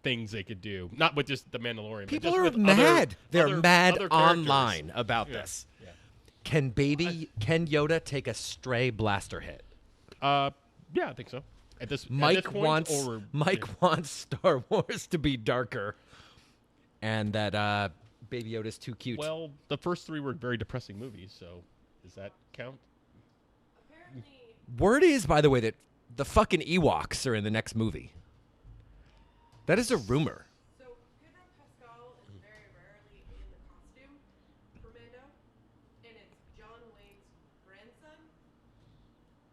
[SPEAKER 2] things they could do. Not with just the Mandalorian.
[SPEAKER 1] People
[SPEAKER 2] but
[SPEAKER 1] are
[SPEAKER 2] just with
[SPEAKER 1] mad. They're
[SPEAKER 2] other
[SPEAKER 1] mad
[SPEAKER 2] characters.
[SPEAKER 1] online about
[SPEAKER 2] Yeah.
[SPEAKER 1] this.
[SPEAKER 2] Yeah.
[SPEAKER 1] Can Yoda take a stray blaster hit?
[SPEAKER 2] Yeah, I think so. At this
[SPEAKER 1] Mike
[SPEAKER 2] point, or
[SPEAKER 1] wants Star Wars to be darker, and that Baby Yoda's too cute.
[SPEAKER 2] Well, the first 3 were very depressing movies, so does that count?
[SPEAKER 3] Apparently,
[SPEAKER 1] Word is, by the way, that the fucking Ewoks are in the next movie. That is a rumor.
[SPEAKER 3] so Pedro Pascal is very rarely in the costume for Mando, and it's John Wayne's grandson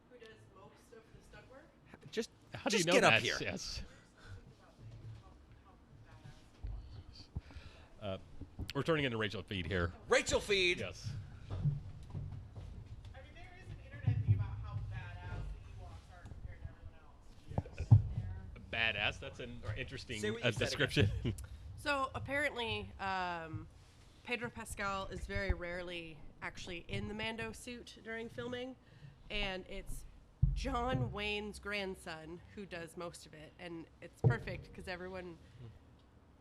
[SPEAKER 3] who does most of the stunt work.
[SPEAKER 1] Just
[SPEAKER 2] How do you know
[SPEAKER 1] get
[SPEAKER 2] that?
[SPEAKER 1] up here.
[SPEAKER 2] Yes. We're turning into Rachel Feed here.
[SPEAKER 1] Rachel Feed.
[SPEAKER 2] Yes.
[SPEAKER 3] I mean, there is an internet thing about how badass the Ewoks are compared to everyone else.
[SPEAKER 2] Badass. That's an interesting
[SPEAKER 1] Say what you said
[SPEAKER 2] description.
[SPEAKER 3] So apparently, Pedro Pascal is very rarely actually in the Mando suit during filming, and it's John Wayne's grandson who does most of it, and it's perfect because everyone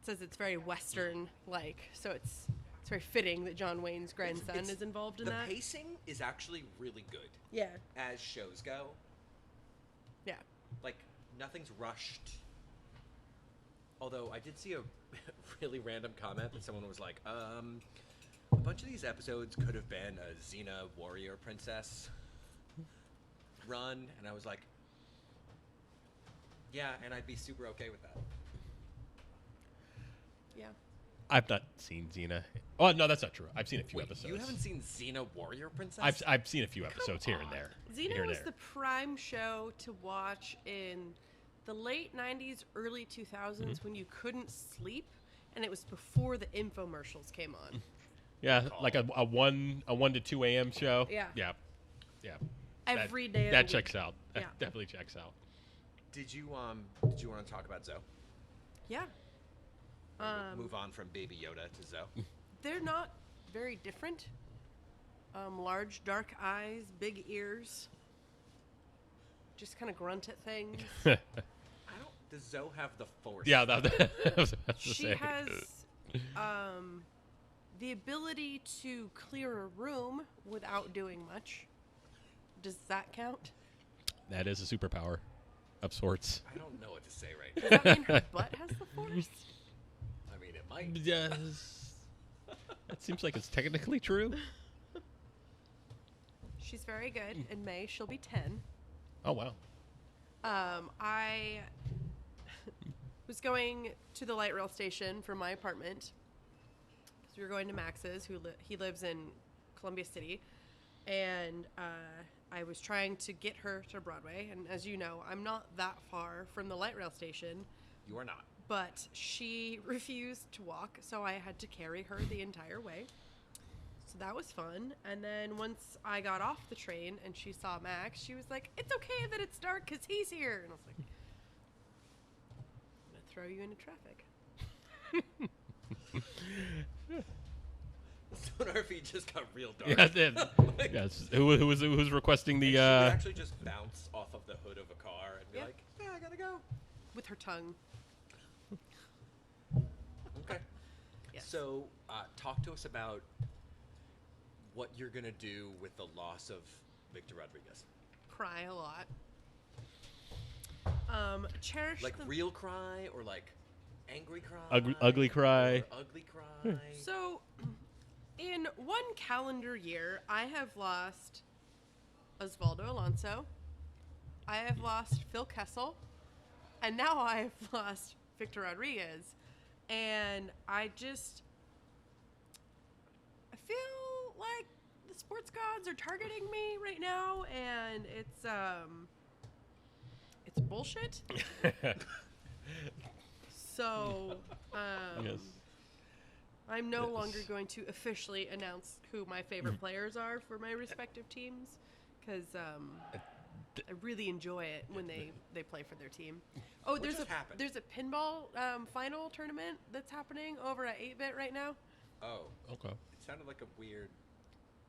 [SPEAKER 3] says it's very Western-like, so it's very fitting that John Wayne's grandson is involved in that.
[SPEAKER 1] pacing is actually really good
[SPEAKER 3] Yeah,
[SPEAKER 1] as shows go.
[SPEAKER 3] yeah.
[SPEAKER 1] Like, nothing's rushed. Although I did see a really random comment that someone was like, a bunch of these episodes could have been a Xena warrior princess run, and I was like, yeah, and I'd be super okay with that.
[SPEAKER 3] Yeah.
[SPEAKER 2] I've not seen Xena. Oh no, that's not true. I've seen a few
[SPEAKER 1] Wait,
[SPEAKER 2] episodes.
[SPEAKER 1] you haven't seen Xena warrior princess?
[SPEAKER 2] I've seen a few episodes here and there. here
[SPEAKER 3] Xena
[SPEAKER 2] and
[SPEAKER 3] was
[SPEAKER 2] there.
[SPEAKER 3] the prime show to watch in the late 90s, early 2000s when you couldn't sleep, and it was before the infomercials came on.
[SPEAKER 2] Yeah, like a 1 to 2 a.m. show.
[SPEAKER 3] Yeah.
[SPEAKER 2] Yeah. Yeah.
[SPEAKER 3] Every day of
[SPEAKER 2] That
[SPEAKER 3] the
[SPEAKER 2] checks
[SPEAKER 3] week.
[SPEAKER 2] out. That
[SPEAKER 3] Yeah.
[SPEAKER 2] definitely checks out.
[SPEAKER 1] Did you want to talk about Zoe?
[SPEAKER 3] Yeah.
[SPEAKER 1] Move on from Baby Yoda to Zoe.
[SPEAKER 3] They're not very different. Large, dark eyes, big ears. Just kind of grunt at things.
[SPEAKER 1] Does Zoe have the Force?
[SPEAKER 2] Yeah, that was about to
[SPEAKER 3] She
[SPEAKER 2] say.
[SPEAKER 3] has the ability to clear a room without doing much. Does that count?
[SPEAKER 2] That is a superpower of sorts.
[SPEAKER 1] I don't know what to say right
[SPEAKER 3] Does
[SPEAKER 1] now.
[SPEAKER 3] that mean her butt has the force?
[SPEAKER 1] I mean, it might.
[SPEAKER 2] Yes. That seems like it's technically true.
[SPEAKER 3] She's very good. In May, she'll be 10.
[SPEAKER 2] Oh wow.
[SPEAKER 3] I was going to the light rail station from my apartment because we were going to Max's, he lives in Columbia City, and I was trying to get her to Broadway. And as you know, I'm not that far from the light rail station,
[SPEAKER 1] You are not.
[SPEAKER 3] but she refused to walk, so I had to carry her the entire way. So that was fun. And then once I got off the train and she saw Max, she was like, "It's okay that it's dark because he's here." And I was like, "I'm going to throw you into traffic."
[SPEAKER 1] SonarFeed just got real dark.
[SPEAKER 2] Yeah, it did. Yes. Who was requesting the?
[SPEAKER 1] She would actually just bounce off of the hood of a car and be
[SPEAKER 3] Yeah.
[SPEAKER 1] like, "Yeah, I gotta go."
[SPEAKER 3] With her tongue.
[SPEAKER 1] Okay.
[SPEAKER 3] Yes.
[SPEAKER 1] So, talk to us about what you're gonna do with the loss of Victor Rodriguez.
[SPEAKER 3] Cry a lot. Cherish
[SPEAKER 1] Like
[SPEAKER 3] the...
[SPEAKER 1] real cry or like angry cry?
[SPEAKER 2] Ugly cry.
[SPEAKER 1] Or ugly cry.
[SPEAKER 3] So, in one calendar year, I have lost Osvaldo Alonso. I have lost Phil Kessel. And now I have lost Victor Rodriguez. And I feel like the sports gods are targeting me right now, and it's bullshit. So,
[SPEAKER 2] Yes.
[SPEAKER 3] I'm no longer going to officially announce who my favorite players are for my respective teams, because I really enjoy it when they play for their team. Oh,
[SPEAKER 1] What
[SPEAKER 3] there's
[SPEAKER 1] just happened?
[SPEAKER 3] there's a pinball final tournament that's happening over at 8-Bit right now.
[SPEAKER 1] Oh,
[SPEAKER 2] Okay.
[SPEAKER 1] it sounded like a weird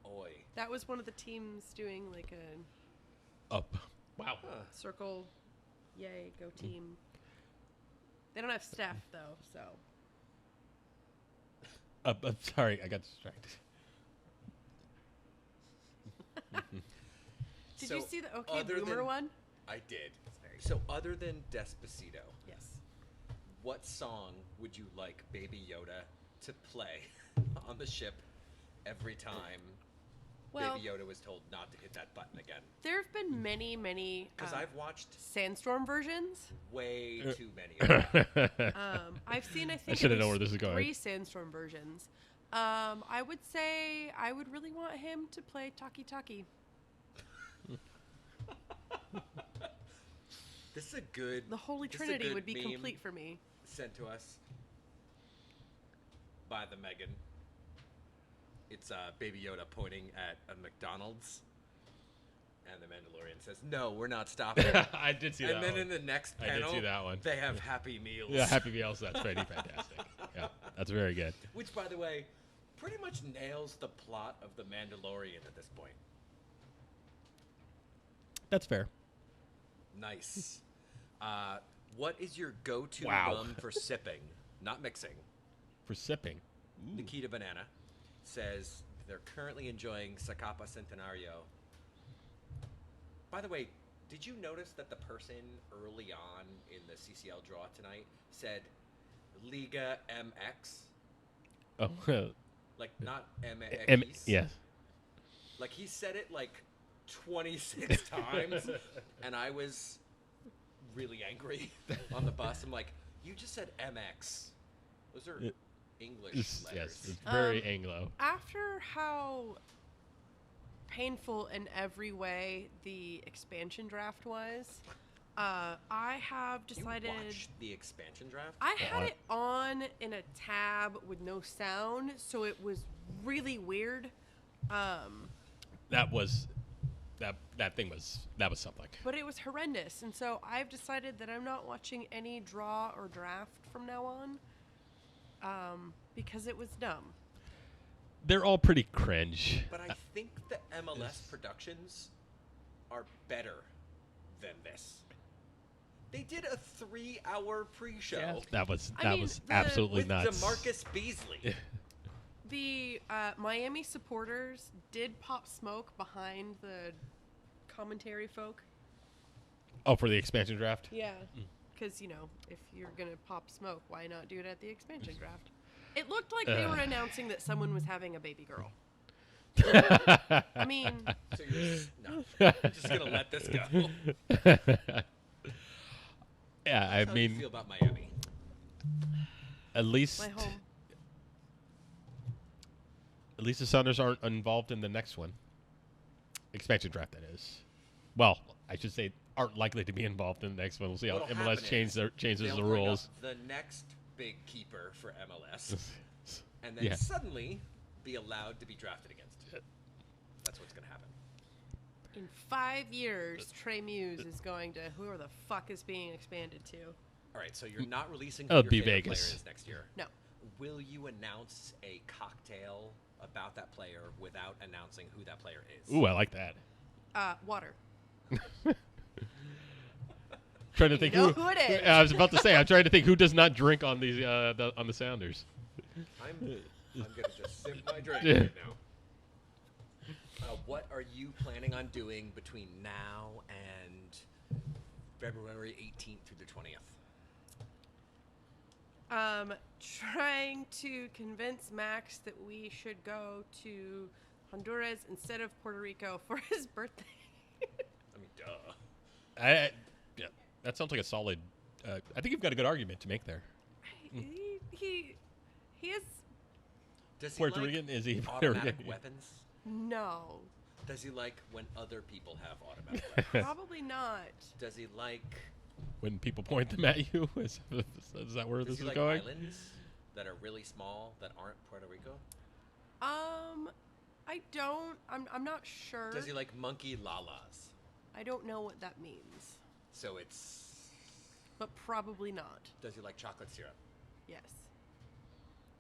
[SPEAKER 1] oi.
[SPEAKER 3] That was one of the teams doing like a
[SPEAKER 2] Up. Wow.
[SPEAKER 3] circle, yay, go team. They don't have Steph though, so.
[SPEAKER 2] I'm sorry, I got distracted.
[SPEAKER 3] Did
[SPEAKER 1] So,
[SPEAKER 3] you see the OK
[SPEAKER 1] other
[SPEAKER 3] Boomer
[SPEAKER 1] than-
[SPEAKER 3] one?
[SPEAKER 1] I did. So other than Despacito,
[SPEAKER 3] Yes.
[SPEAKER 1] what song would you like Baby Yoda to play on the ship every time
[SPEAKER 3] Well,
[SPEAKER 1] Baby Yoda was told not to hit that button again?
[SPEAKER 3] there have been many
[SPEAKER 1] Because I've watched
[SPEAKER 3] Sandstorm versions.
[SPEAKER 1] way too many of them.
[SPEAKER 3] I've seen, I think,
[SPEAKER 2] shoulda
[SPEAKER 3] at
[SPEAKER 2] known where
[SPEAKER 3] least
[SPEAKER 2] this is going.
[SPEAKER 3] 3 Sandstorm versions. I would say I would really want him to play Taki Taki.
[SPEAKER 1] This is a good.
[SPEAKER 3] The Holy
[SPEAKER 1] this is a
[SPEAKER 3] Trinity
[SPEAKER 1] good
[SPEAKER 3] would be
[SPEAKER 1] meme
[SPEAKER 3] complete for me.
[SPEAKER 1] Sent to us by the Megan. It's Baby Yoda pointing at a McDonald's, and the Mandalorian says, "No, we're not stopping."
[SPEAKER 2] I did see that
[SPEAKER 1] And then
[SPEAKER 2] one.
[SPEAKER 1] in the next
[SPEAKER 2] I did
[SPEAKER 1] panel,
[SPEAKER 2] see that one.
[SPEAKER 1] they have Happy Meals.
[SPEAKER 2] Yeah, Happy Meals. That's pretty fantastic. Yeah, that's very good.
[SPEAKER 1] Which, by the way, pretty much nails the plot of the Mandalorian at this point.
[SPEAKER 2] That's fair.
[SPEAKER 1] Nice. What is your go-to
[SPEAKER 2] Wow.
[SPEAKER 1] rum for sipping, not mixing?
[SPEAKER 2] For sipping.
[SPEAKER 1] Nikita Banana says they're currently enjoying Zacapa Centenario. By the way, did you notice that the person early on in the CCL draw tonight said Liga MX?
[SPEAKER 2] Oh,
[SPEAKER 1] Like, not MX.
[SPEAKER 2] yes.
[SPEAKER 1] Like, he said it like 26 times, and I was really angry on the bus. I'm like, you just said MX. Those are English
[SPEAKER 2] Yes,
[SPEAKER 1] letters.
[SPEAKER 2] it's very Anglo.
[SPEAKER 3] After how painful in every way the expansion draft was, I have
[SPEAKER 1] You
[SPEAKER 3] decided.
[SPEAKER 1] watched the expansion draft?
[SPEAKER 3] I had it on in a tab with no sound, so it was really weird.
[SPEAKER 2] That was that thing was something.
[SPEAKER 3] But it was horrendous, and so I've decided that I'm not watching any draw or draft from now on, because it was dumb.
[SPEAKER 2] They're all pretty cringe.
[SPEAKER 1] But I think the MLS productions are better than this. They did a 3-hour pre-show
[SPEAKER 2] That was
[SPEAKER 3] I mean,
[SPEAKER 2] absolutely
[SPEAKER 1] with
[SPEAKER 2] nuts.
[SPEAKER 1] DeMarcus Beasley.
[SPEAKER 3] The Miami supporters did pop smoke behind the commentary folk.
[SPEAKER 2] Oh, for the expansion draft?
[SPEAKER 3] Yeah, because if you're gonna pop smoke, why not do it at the expansion draft? It looked like they were announcing that someone was having a baby girl. I mean,
[SPEAKER 1] So you're just gonna let this go.
[SPEAKER 2] Yeah, I
[SPEAKER 1] How do you
[SPEAKER 2] mean,
[SPEAKER 1] feel about Miami?
[SPEAKER 2] at least
[SPEAKER 3] my home.
[SPEAKER 2] at least the Sounders aren't involved in the next one. Expansion draft, that is. Well, I should say aren't likely to be involved in the next one. We'll see how
[SPEAKER 1] What'll
[SPEAKER 2] MLS
[SPEAKER 1] happen
[SPEAKER 2] changes
[SPEAKER 1] is
[SPEAKER 2] the
[SPEAKER 1] they'll bring
[SPEAKER 2] rules.
[SPEAKER 1] up the next big keeper for MLS, and then
[SPEAKER 2] Yeah.
[SPEAKER 1] suddenly be allowed to be drafted against. That's what's gonna happen.
[SPEAKER 3] In 5 years, Trey Muse is going to whoever the fuck is being expanded to.
[SPEAKER 1] All right, so you're not releasing
[SPEAKER 2] It'll
[SPEAKER 1] who your
[SPEAKER 2] be
[SPEAKER 1] favorite
[SPEAKER 2] Vegas.
[SPEAKER 1] player is next year.
[SPEAKER 3] No.
[SPEAKER 1] Will you announce a cocktail about that player without announcing who that player is?
[SPEAKER 2] Ooh, I like that.
[SPEAKER 3] Water.
[SPEAKER 2] Trying to think
[SPEAKER 3] know who it is.
[SPEAKER 2] I was about to say, I'm trying to think who does not drink on these on the Sounders.
[SPEAKER 1] I'm gonna just sip my drink right now. What are you planning on doing between now and February 18th through the 20th?
[SPEAKER 3] Trying to convince Max that we should go to Honduras instead of Puerto Rico for his birthday.
[SPEAKER 1] I mean, duh.
[SPEAKER 2] Yeah, that sounds like a solid. I think you've got a good argument to make there.
[SPEAKER 3] He is
[SPEAKER 1] Does he
[SPEAKER 2] Puerto
[SPEAKER 1] like
[SPEAKER 2] Rican? Is he Puerto
[SPEAKER 1] automatic
[SPEAKER 2] Rican?
[SPEAKER 1] weapons?
[SPEAKER 3] no,
[SPEAKER 1] Does he like when other people have automatic weapons?
[SPEAKER 3] probably not.
[SPEAKER 1] Does he like?
[SPEAKER 2] When people point them at you, is that where
[SPEAKER 1] Does
[SPEAKER 2] this
[SPEAKER 1] he
[SPEAKER 2] is
[SPEAKER 1] like
[SPEAKER 2] going?
[SPEAKER 1] islands? that are really small that aren't Puerto Rico?
[SPEAKER 3] I don't. I'm not sure.
[SPEAKER 1] Does he like monkey lalas?
[SPEAKER 3] I don't know what that means,
[SPEAKER 1] So it's.
[SPEAKER 3] but probably not.
[SPEAKER 1] Does he like chocolate syrup?
[SPEAKER 3] Yes.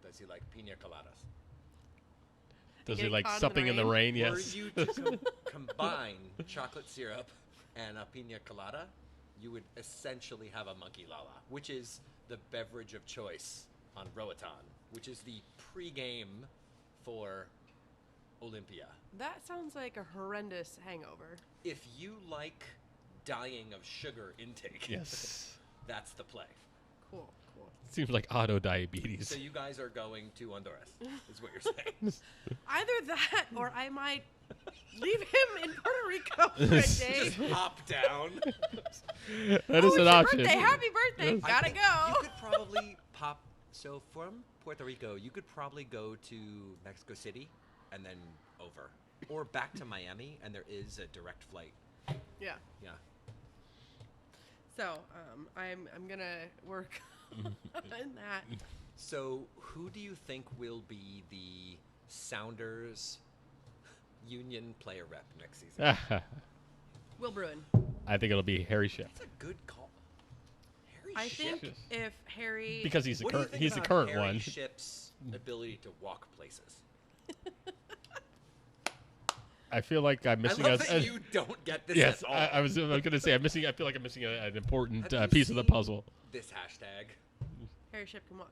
[SPEAKER 1] Does he like pina coladas?
[SPEAKER 2] Does he
[SPEAKER 3] Getting
[SPEAKER 2] like
[SPEAKER 3] caught in the
[SPEAKER 2] something in the rain?
[SPEAKER 1] Were
[SPEAKER 2] Yes.
[SPEAKER 1] you to combine chocolate syrup and a pina colada, you would essentially have a monkey lala, which is the beverage of choice on Roatan, which is the pregame for Olympia.
[SPEAKER 3] That sounds like a horrendous hangover.
[SPEAKER 1] If you like dying of sugar intake,
[SPEAKER 2] Yes.
[SPEAKER 1] that's the play.
[SPEAKER 3] Cool.
[SPEAKER 2] Seems like auto diabetes.
[SPEAKER 1] So you guys are going to Honduras, is what you're saying.
[SPEAKER 3] Either that, or I might leave him in Puerto Rico for a day.
[SPEAKER 1] Just hop down.
[SPEAKER 2] That is
[SPEAKER 3] it's
[SPEAKER 2] an
[SPEAKER 3] your
[SPEAKER 2] option.
[SPEAKER 3] birthday! Happy birthday!
[SPEAKER 2] Yes.
[SPEAKER 1] I
[SPEAKER 3] Gotta
[SPEAKER 1] think
[SPEAKER 3] go.
[SPEAKER 1] You could probably pop. So from Puerto Rico, you could probably go to Mexico City and then over, or back to Miami, and there is a direct flight.
[SPEAKER 3] Yeah.
[SPEAKER 1] Yeah.
[SPEAKER 3] So, I'm gonna work on that.
[SPEAKER 1] So who do you think will be the Sounders Union player rep next season?
[SPEAKER 3] Will Bruin.
[SPEAKER 2] I think it'll be Harry Ship
[SPEAKER 1] That's a good call. Harry
[SPEAKER 3] I
[SPEAKER 1] Ship?
[SPEAKER 3] think if Harry.
[SPEAKER 2] because he's the
[SPEAKER 1] What do you
[SPEAKER 2] current.
[SPEAKER 1] think
[SPEAKER 2] He's the
[SPEAKER 1] about
[SPEAKER 2] current
[SPEAKER 1] Harry
[SPEAKER 2] one.
[SPEAKER 1] Ship's ability to walk places?
[SPEAKER 2] I feel like I'm missing
[SPEAKER 1] I love
[SPEAKER 2] a.
[SPEAKER 1] that you don't get this
[SPEAKER 2] Yes,
[SPEAKER 1] at all.
[SPEAKER 2] I was going to say I'm missing. I feel like I'm missing an important
[SPEAKER 1] Have you
[SPEAKER 2] piece of the
[SPEAKER 1] seen
[SPEAKER 2] puzzle.
[SPEAKER 1] This hashtag.
[SPEAKER 3] Harry Ship can walk.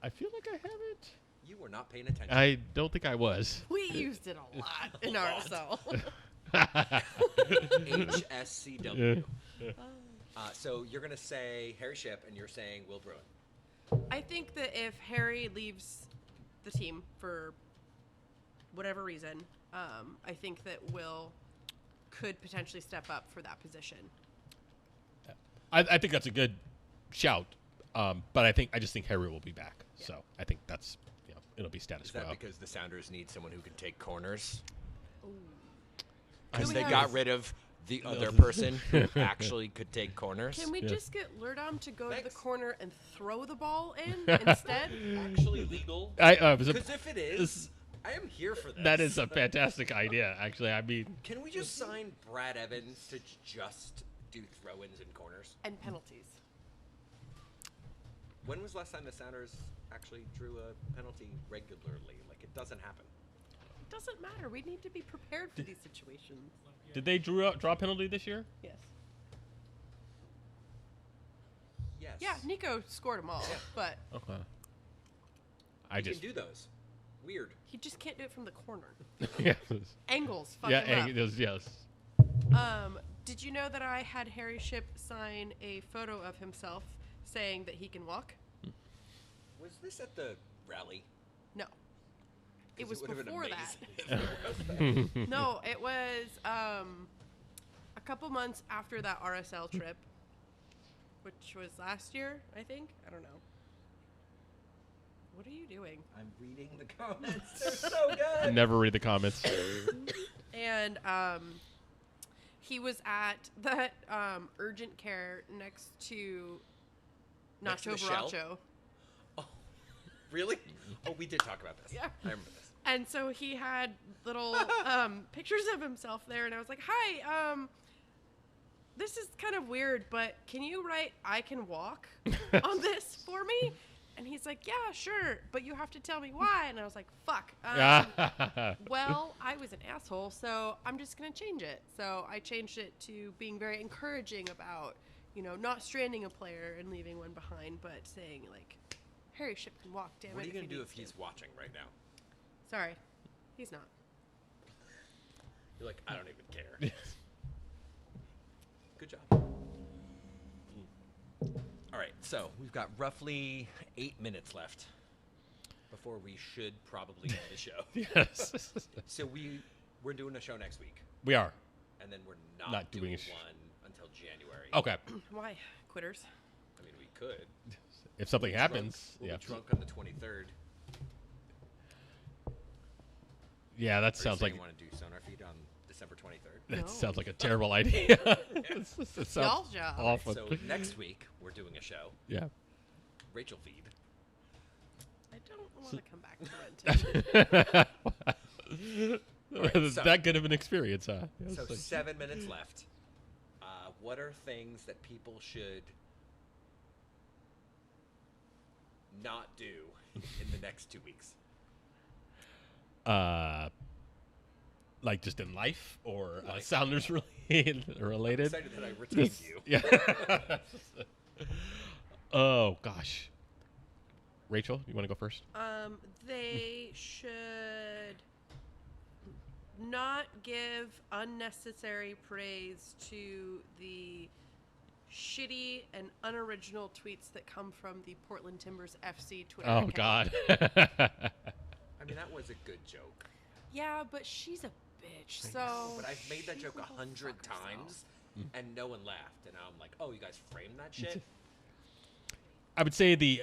[SPEAKER 2] I feel like I haven't.
[SPEAKER 1] You were not paying attention.
[SPEAKER 2] I don't think I was.
[SPEAKER 3] We used it a lot in RSL.
[SPEAKER 1] HSCW. So you're going to say Harry Ship, and you're saying Will Bruin.
[SPEAKER 3] I think that if Harry leaves the team for whatever reason, I think that Will could potentially step up for that position.
[SPEAKER 2] I think that's a good shout, but I just think Harry will be back.
[SPEAKER 3] Yeah.
[SPEAKER 2] So I think that's it'll be status
[SPEAKER 1] Is that
[SPEAKER 2] quo.
[SPEAKER 1] because the Sounders need someone who can take corners?
[SPEAKER 3] Ooh.
[SPEAKER 1] Because
[SPEAKER 3] we
[SPEAKER 1] they
[SPEAKER 3] have-
[SPEAKER 1] got rid of the other person who actually could take corners?
[SPEAKER 3] Can we
[SPEAKER 2] Yeah.
[SPEAKER 3] just get Lurdam to go to the
[SPEAKER 1] Thanks.
[SPEAKER 3] corner and throw the ball in instead?
[SPEAKER 1] Actually legal?
[SPEAKER 2] Was
[SPEAKER 1] Because if it is, I am here for this.
[SPEAKER 2] that is a fantastic idea. Actually, I mean,
[SPEAKER 1] Can we just sign Brad Evans to just do throw-ins and corners?
[SPEAKER 3] And penalties.
[SPEAKER 1] When was the last time the Sounders actually drew a penalty regularly? Like, it doesn't happen.
[SPEAKER 3] It doesn't matter. We need to be prepared for these situations.
[SPEAKER 2] did they draw a penalty this year?
[SPEAKER 3] Yes.
[SPEAKER 1] Yes.
[SPEAKER 3] Yeah, Nico scored them all,
[SPEAKER 1] Yeah.
[SPEAKER 3] but
[SPEAKER 2] Okay. I
[SPEAKER 1] You
[SPEAKER 2] just
[SPEAKER 1] can do those. Weird.
[SPEAKER 3] he just can't do it from the corner.
[SPEAKER 2] yes.
[SPEAKER 3] Angles. Fuck
[SPEAKER 2] Yeah,
[SPEAKER 3] him up.
[SPEAKER 2] yes.
[SPEAKER 3] Did you know that I had Harry Ship sign a photo of himself saying that he can walk?
[SPEAKER 1] Was this at the rally?
[SPEAKER 3] No. It
[SPEAKER 1] 'Cause
[SPEAKER 3] was
[SPEAKER 1] would've been
[SPEAKER 3] before that.
[SPEAKER 1] amazing.
[SPEAKER 3] No, it was a couple months after that RSL trip, which was last year, I think. I don't know. What are you doing?
[SPEAKER 1] I'm reading the comments. They're so good.
[SPEAKER 2] Never read the comments.
[SPEAKER 3] And he was at that urgent care next to
[SPEAKER 1] Next to
[SPEAKER 3] Nacho
[SPEAKER 1] the shell?
[SPEAKER 3] Baracho.
[SPEAKER 1] Oh, really? Oh, we did talk about this.
[SPEAKER 3] Yeah.
[SPEAKER 1] I remember this.
[SPEAKER 3] And so he had little pictures of himself there, and I was like, "Hi, this is kind of weird, but can you write 'I can walk' on this for me?" And he's like, "Yeah, sure, but you have to tell me why." And I was like, "Fuck." Well, I was an asshole, so I'm just gonna change it. So I changed it to being very encouraging about, not stranding a player and leaving one behind, but saying like, Harry Ship can walk. Damn
[SPEAKER 1] What are
[SPEAKER 3] it!
[SPEAKER 1] you going
[SPEAKER 3] he
[SPEAKER 1] to do
[SPEAKER 3] needs
[SPEAKER 1] if he's watching right now?
[SPEAKER 3] Sorry, he's not.
[SPEAKER 1] You're like, I don't even care. Good job. All right, so we've got roughly 8 minutes left before we should probably end the show.
[SPEAKER 2] Yes.
[SPEAKER 1] So we're doing a show next week,
[SPEAKER 2] We are.
[SPEAKER 1] and then we're not,
[SPEAKER 2] Not doing
[SPEAKER 1] doing
[SPEAKER 2] a sh-
[SPEAKER 1] one until January.
[SPEAKER 2] Okay.
[SPEAKER 3] Why, quitters?
[SPEAKER 1] I mean, we could.
[SPEAKER 2] If something happens,
[SPEAKER 1] We'll
[SPEAKER 2] yeah.
[SPEAKER 1] be drunk on the 23rd.
[SPEAKER 2] Yeah, that sounds like
[SPEAKER 1] you want to do SonarFeed on December 23rd.
[SPEAKER 2] that
[SPEAKER 3] No.
[SPEAKER 2] sounds like a terrible idea. It sounds
[SPEAKER 3] Y'all's job.
[SPEAKER 2] awful.
[SPEAKER 1] So next week we're doing a show.
[SPEAKER 2] Yeah.
[SPEAKER 1] Rachel feed.
[SPEAKER 3] I don't want to come back to Renton.
[SPEAKER 1] Alright, so-
[SPEAKER 2] That good of an experience, huh? Yeah,
[SPEAKER 1] So
[SPEAKER 2] it's like-
[SPEAKER 1] 7 minutes left. What are things that people should not do in the next 2 weeks?
[SPEAKER 2] Like just in life or
[SPEAKER 1] Life.
[SPEAKER 2] Sounders related?
[SPEAKER 1] Excited that I retained you.
[SPEAKER 2] Yeah. Oh gosh. Rachel, you want to go first?
[SPEAKER 3] They should not give unnecessary praise to the shitty and unoriginal tweets that come from the Portland Timbers FC Twitter
[SPEAKER 2] Oh
[SPEAKER 3] account.
[SPEAKER 2] God.
[SPEAKER 1] I mean, that was a good joke.
[SPEAKER 3] Yeah, but she's a bitch, so...
[SPEAKER 1] But I've made that
[SPEAKER 3] she
[SPEAKER 1] joke
[SPEAKER 3] can go
[SPEAKER 1] 100
[SPEAKER 3] fuck herself.
[SPEAKER 1] times, and no one laughed. And now I'm like, oh, you guys framed that shit?
[SPEAKER 2] I would say the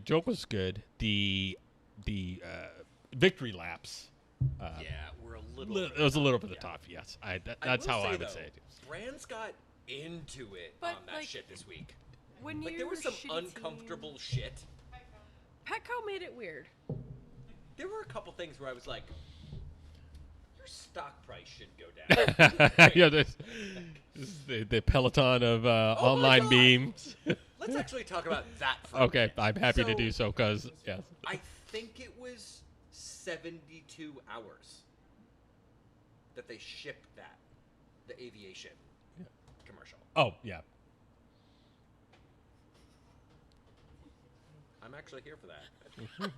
[SPEAKER 2] joke was good. The victory laps.
[SPEAKER 1] Yeah, we're a little...
[SPEAKER 2] It was a little bit of
[SPEAKER 1] yeah.
[SPEAKER 2] the top. Yes, that's
[SPEAKER 1] will
[SPEAKER 2] how
[SPEAKER 1] say,
[SPEAKER 2] I would
[SPEAKER 1] though,
[SPEAKER 2] say it.
[SPEAKER 1] Brands got into it
[SPEAKER 3] But,
[SPEAKER 1] on that
[SPEAKER 3] like,
[SPEAKER 1] shit this week.
[SPEAKER 3] When
[SPEAKER 1] Like,
[SPEAKER 3] you're
[SPEAKER 1] there was
[SPEAKER 3] a
[SPEAKER 1] some
[SPEAKER 3] shitty
[SPEAKER 1] uncomfortable
[SPEAKER 3] team-
[SPEAKER 1] shit.
[SPEAKER 3] Petco made it weird.
[SPEAKER 1] There were a couple things where I was like, your stock price should go down.
[SPEAKER 2] Yeah, this is the Peloton of
[SPEAKER 1] Oh my
[SPEAKER 2] online
[SPEAKER 1] God.
[SPEAKER 2] beams.
[SPEAKER 1] Let's actually talk about that for a
[SPEAKER 2] Okay,
[SPEAKER 1] minute.
[SPEAKER 2] I'm happy to
[SPEAKER 1] So,
[SPEAKER 2] do so because yes.
[SPEAKER 1] I think it was 72 hours that they shipped that, the aviation commercial.
[SPEAKER 2] Oh yeah.
[SPEAKER 1] I'm actually here for that.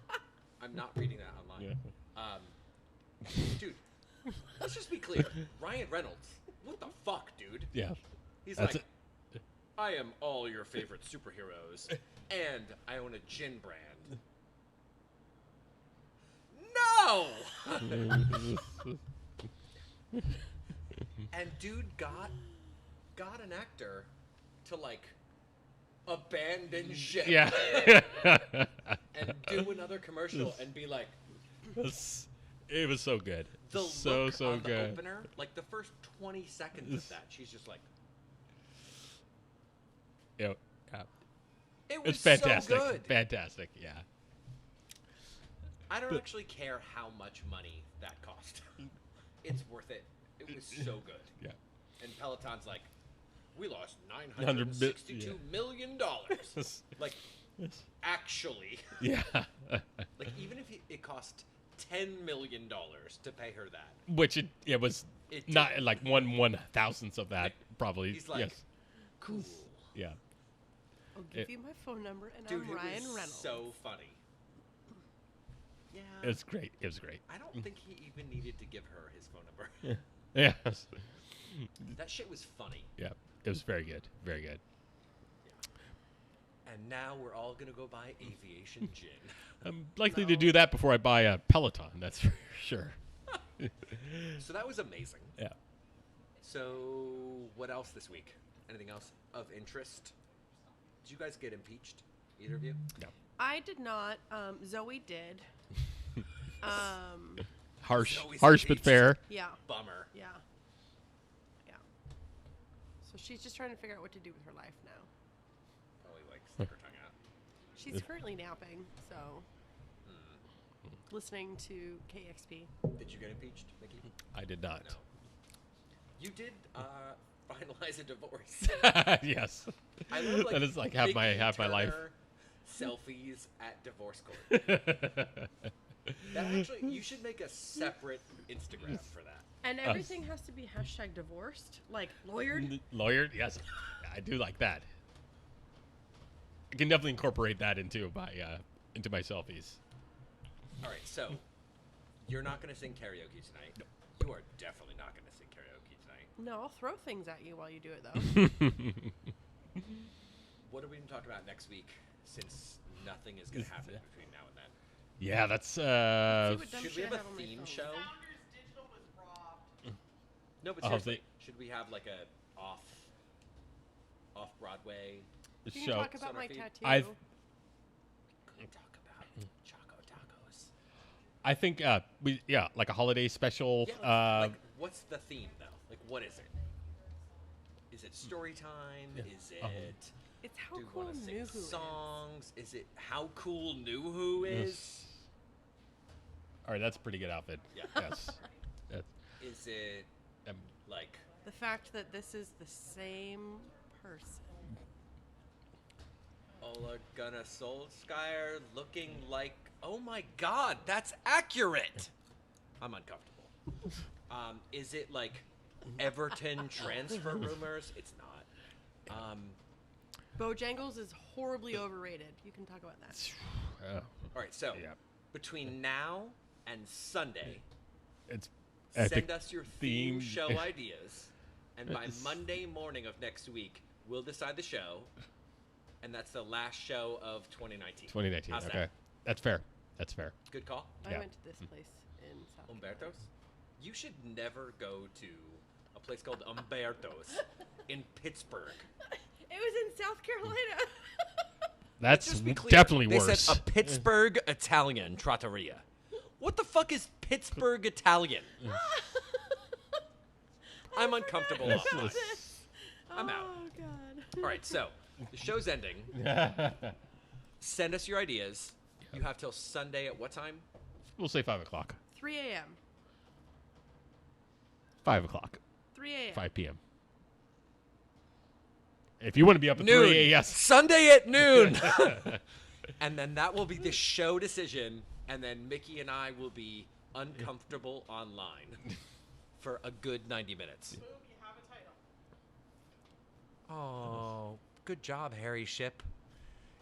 [SPEAKER 1] I'm not reading that online.
[SPEAKER 2] Yeah.
[SPEAKER 1] Dude, let's just be clear. Ryan Reynolds, what the fuck, dude?
[SPEAKER 2] Yeah.
[SPEAKER 1] He's
[SPEAKER 2] That's
[SPEAKER 1] like, I am all your favorite superheroes, and I own a gin brand. No! And dude got an actor to like abandon ship
[SPEAKER 2] Yeah.
[SPEAKER 1] and do another commercial and be like,
[SPEAKER 2] It was so good.
[SPEAKER 1] the
[SPEAKER 2] so
[SPEAKER 1] look on the
[SPEAKER 2] good.
[SPEAKER 1] opener, like the first 20 seconds of that, she's just like,
[SPEAKER 2] Yeah.
[SPEAKER 1] it was
[SPEAKER 2] It's fantastic.
[SPEAKER 1] so good.
[SPEAKER 2] Fantastic. Yeah.
[SPEAKER 1] I don't actually care how much money that cost. It's worth it. It was so good.
[SPEAKER 2] Yeah.
[SPEAKER 1] And Peloton's like, we lost
[SPEAKER 2] $100
[SPEAKER 1] $962 million. Like, actually,
[SPEAKER 2] Yeah.
[SPEAKER 1] like even if it cost $10 million to pay her that,
[SPEAKER 2] Which it was
[SPEAKER 1] It
[SPEAKER 2] not
[SPEAKER 1] did.
[SPEAKER 2] like 1/1000th of that probably.
[SPEAKER 1] he's like,
[SPEAKER 2] yes.
[SPEAKER 1] cool.
[SPEAKER 2] Yeah.
[SPEAKER 3] I'll give you my phone number, and
[SPEAKER 1] Dude,
[SPEAKER 3] I'm
[SPEAKER 1] it
[SPEAKER 3] Ryan
[SPEAKER 1] was
[SPEAKER 3] Reynolds.
[SPEAKER 1] so funny. Yeah.
[SPEAKER 2] It was great. It was great.
[SPEAKER 1] I don't think he even needed to give her his phone number.
[SPEAKER 2] Yeah.
[SPEAKER 1] That shit was funny.
[SPEAKER 2] Yeah. It was very good. Very good.
[SPEAKER 1] And now we're all gonna go buy aviation gin.
[SPEAKER 2] I'm likely to
[SPEAKER 3] No.
[SPEAKER 2] do that before I buy a Peloton. That's for sure.
[SPEAKER 1] So that was amazing.
[SPEAKER 2] Yeah.
[SPEAKER 1] So what else this week? Anything else of interest? Did you guys get impeached? Either of you?
[SPEAKER 2] No.
[SPEAKER 3] I did not. Zoe did.
[SPEAKER 2] Harsh,
[SPEAKER 1] always
[SPEAKER 2] harsh but
[SPEAKER 1] impeached.
[SPEAKER 2] fair.
[SPEAKER 3] Yeah.
[SPEAKER 1] Bummer.
[SPEAKER 3] Yeah. Yeah. So she's just trying to figure out what to do with her life now.
[SPEAKER 1] Probably like stick her tongue out.
[SPEAKER 3] She's currently napping, so listening to KXP.
[SPEAKER 1] Did you get impeached, Mickey?
[SPEAKER 2] I did not.
[SPEAKER 1] No. You did finalize a divorce.
[SPEAKER 2] Yes.
[SPEAKER 1] I love, like,
[SPEAKER 2] that is like half my
[SPEAKER 1] Mickey
[SPEAKER 2] life.
[SPEAKER 1] Turner selfies at divorce court. That actually, you should make a separate Instagram for that.
[SPEAKER 3] And everything has to be hashtag divorced, like lawyered.
[SPEAKER 2] Lawyer, yes, I do like that. I can definitely incorporate that into my selfies.
[SPEAKER 1] All right, so you're not going to sing karaoke tonight.
[SPEAKER 2] No.
[SPEAKER 1] You are definitely not going to sing karaoke tonight.
[SPEAKER 3] No, I'll throw things at you while you do it, though.
[SPEAKER 1] What are we going to talk about next week? Since nothing is going to happen between now and then.
[SPEAKER 2] Yeah, that's
[SPEAKER 3] See what dumb
[SPEAKER 1] Should we
[SPEAKER 3] shit
[SPEAKER 1] have
[SPEAKER 3] I
[SPEAKER 1] a
[SPEAKER 3] have on my
[SPEAKER 1] theme
[SPEAKER 3] phone.
[SPEAKER 1] show?
[SPEAKER 3] Founders Digital was robbed.
[SPEAKER 1] No, but
[SPEAKER 2] Oh,
[SPEAKER 1] seriously,
[SPEAKER 2] they-
[SPEAKER 1] should we have like a off Broadway?
[SPEAKER 3] Can you
[SPEAKER 2] show.
[SPEAKER 3] talk about my
[SPEAKER 1] SonarFeed?
[SPEAKER 3] tattoo?
[SPEAKER 2] I've-
[SPEAKER 1] Talk about Choco Tacos.
[SPEAKER 2] I think like a holiday special.
[SPEAKER 1] Yeah, like what's the theme though? Like what is it? Is it story time?
[SPEAKER 2] Yeah.
[SPEAKER 1] Is it
[SPEAKER 3] It's how
[SPEAKER 1] Do you
[SPEAKER 3] cool
[SPEAKER 1] want to sing
[SPEAKER 3] New Who is.
[SPEAKER 1] songs? Is it how cool New Who is?
[SPEAKER 2] All right, that's a pretty good outfit.
[SPEAKER 1] Yeah.
[SPEAKER 2] Yes.
[SPEAKER 1] Is it
[SPEAKER 2] Um,
[SPEAKER 1] like
[SPEAKER 3] The fact that this is the same person.
[SPEAKER 1] Ola Gunnar Solskjaer looking like? Oh my God, that's accurate. I'm uncomfortable. Is it like Everton transfer rumors? It's not.
[SPEAKER 3] Bojangles is horribly overrated. You can talk about that.
[SPEAKER 1] All right, so
[SPEAKER 2] Yeah.
[SPEAKER 1] between now and Sunday,
[SPEAKER 2] It's
[SPEAKER 1] send
[SPEAKER 2] epic
[SPEAKER 1] us your theme
[SPEAKER 2] themed.
[SPEAKER 1] show ideas, and by Monday morning of next week, we'll decide the show, and that's the last show of 2019.
[SPEAKER 2] 2019.
[SPEAKER 1] How's
[SPEAKER 2] Okay,
[SPEAKER 1] that?
[SPEAKER 2] that's fair. That's fair.
[SPEAKER 1] Good call.
[SPEAKER 3] I
[SPEAKER 2] Yeah.
[SPEAKER 3] went to this place in South Carolina.
[SPEAKER 1] Umberto's? You should never go to a place called Umberto's in Pittsburgh.
[SPEAKER 3] It was in South Carolina.
[SPEAKER 2] That's
[SPEAKER 1] Just be clear,
[SPEAKER 2] definitely
[SPEAKER 1] they
[SPEAKER 2] worse.
[SPEAKER 1] said a Pittsburgh Italian trattoria. What the fuck is Pittsburgh Italian? I'm uncomfortable.
[SPEAKER 2] Yes,
[SPEAKER 1] offline.
[SPEAKER 2] yes.
[SPEAKER 1] I'm out.
[SPEAKER 3] Oh God.
[SPEAKER 1] All right, so the show's ending. Send us your ideas. You have till Sunday at what time?
[SPEAKER 2] We'll say 5 o'clock.
[SPEAKER 3] 3 a.m.
[SPEAKER 2] 5 o'clock.
[SPEAKER 3] 3 a.m.
[SPEAKER 2] 5 p.m. If you want to be up at
[SPEAKER 1] Noon.
[SPEAKER 2] 3 a.m. Yes.
[SPEAKER 1] Sunday at noon. And then that will be the show decision. And then Mickey and I will be uncomfortable online for a good 90 minutes.
[SPEAKER 3] Boom, you have a title.
[SPEAKER 1] Oh, good job, Harry Ship.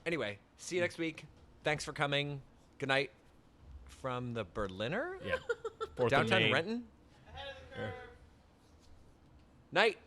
[SPEAKER 1] Anyway, see you next week. Thanks for coming. Good night from the Berliner?
[SPEAKER 2] Yeah. 4th and
[SPEAKER 1] Downtown
[SPEAKER 2] Main.
[SPEAKER 1] Renton?
[SPEAKER 3] Ahead of the curve.
[SPEAKER 1] Night.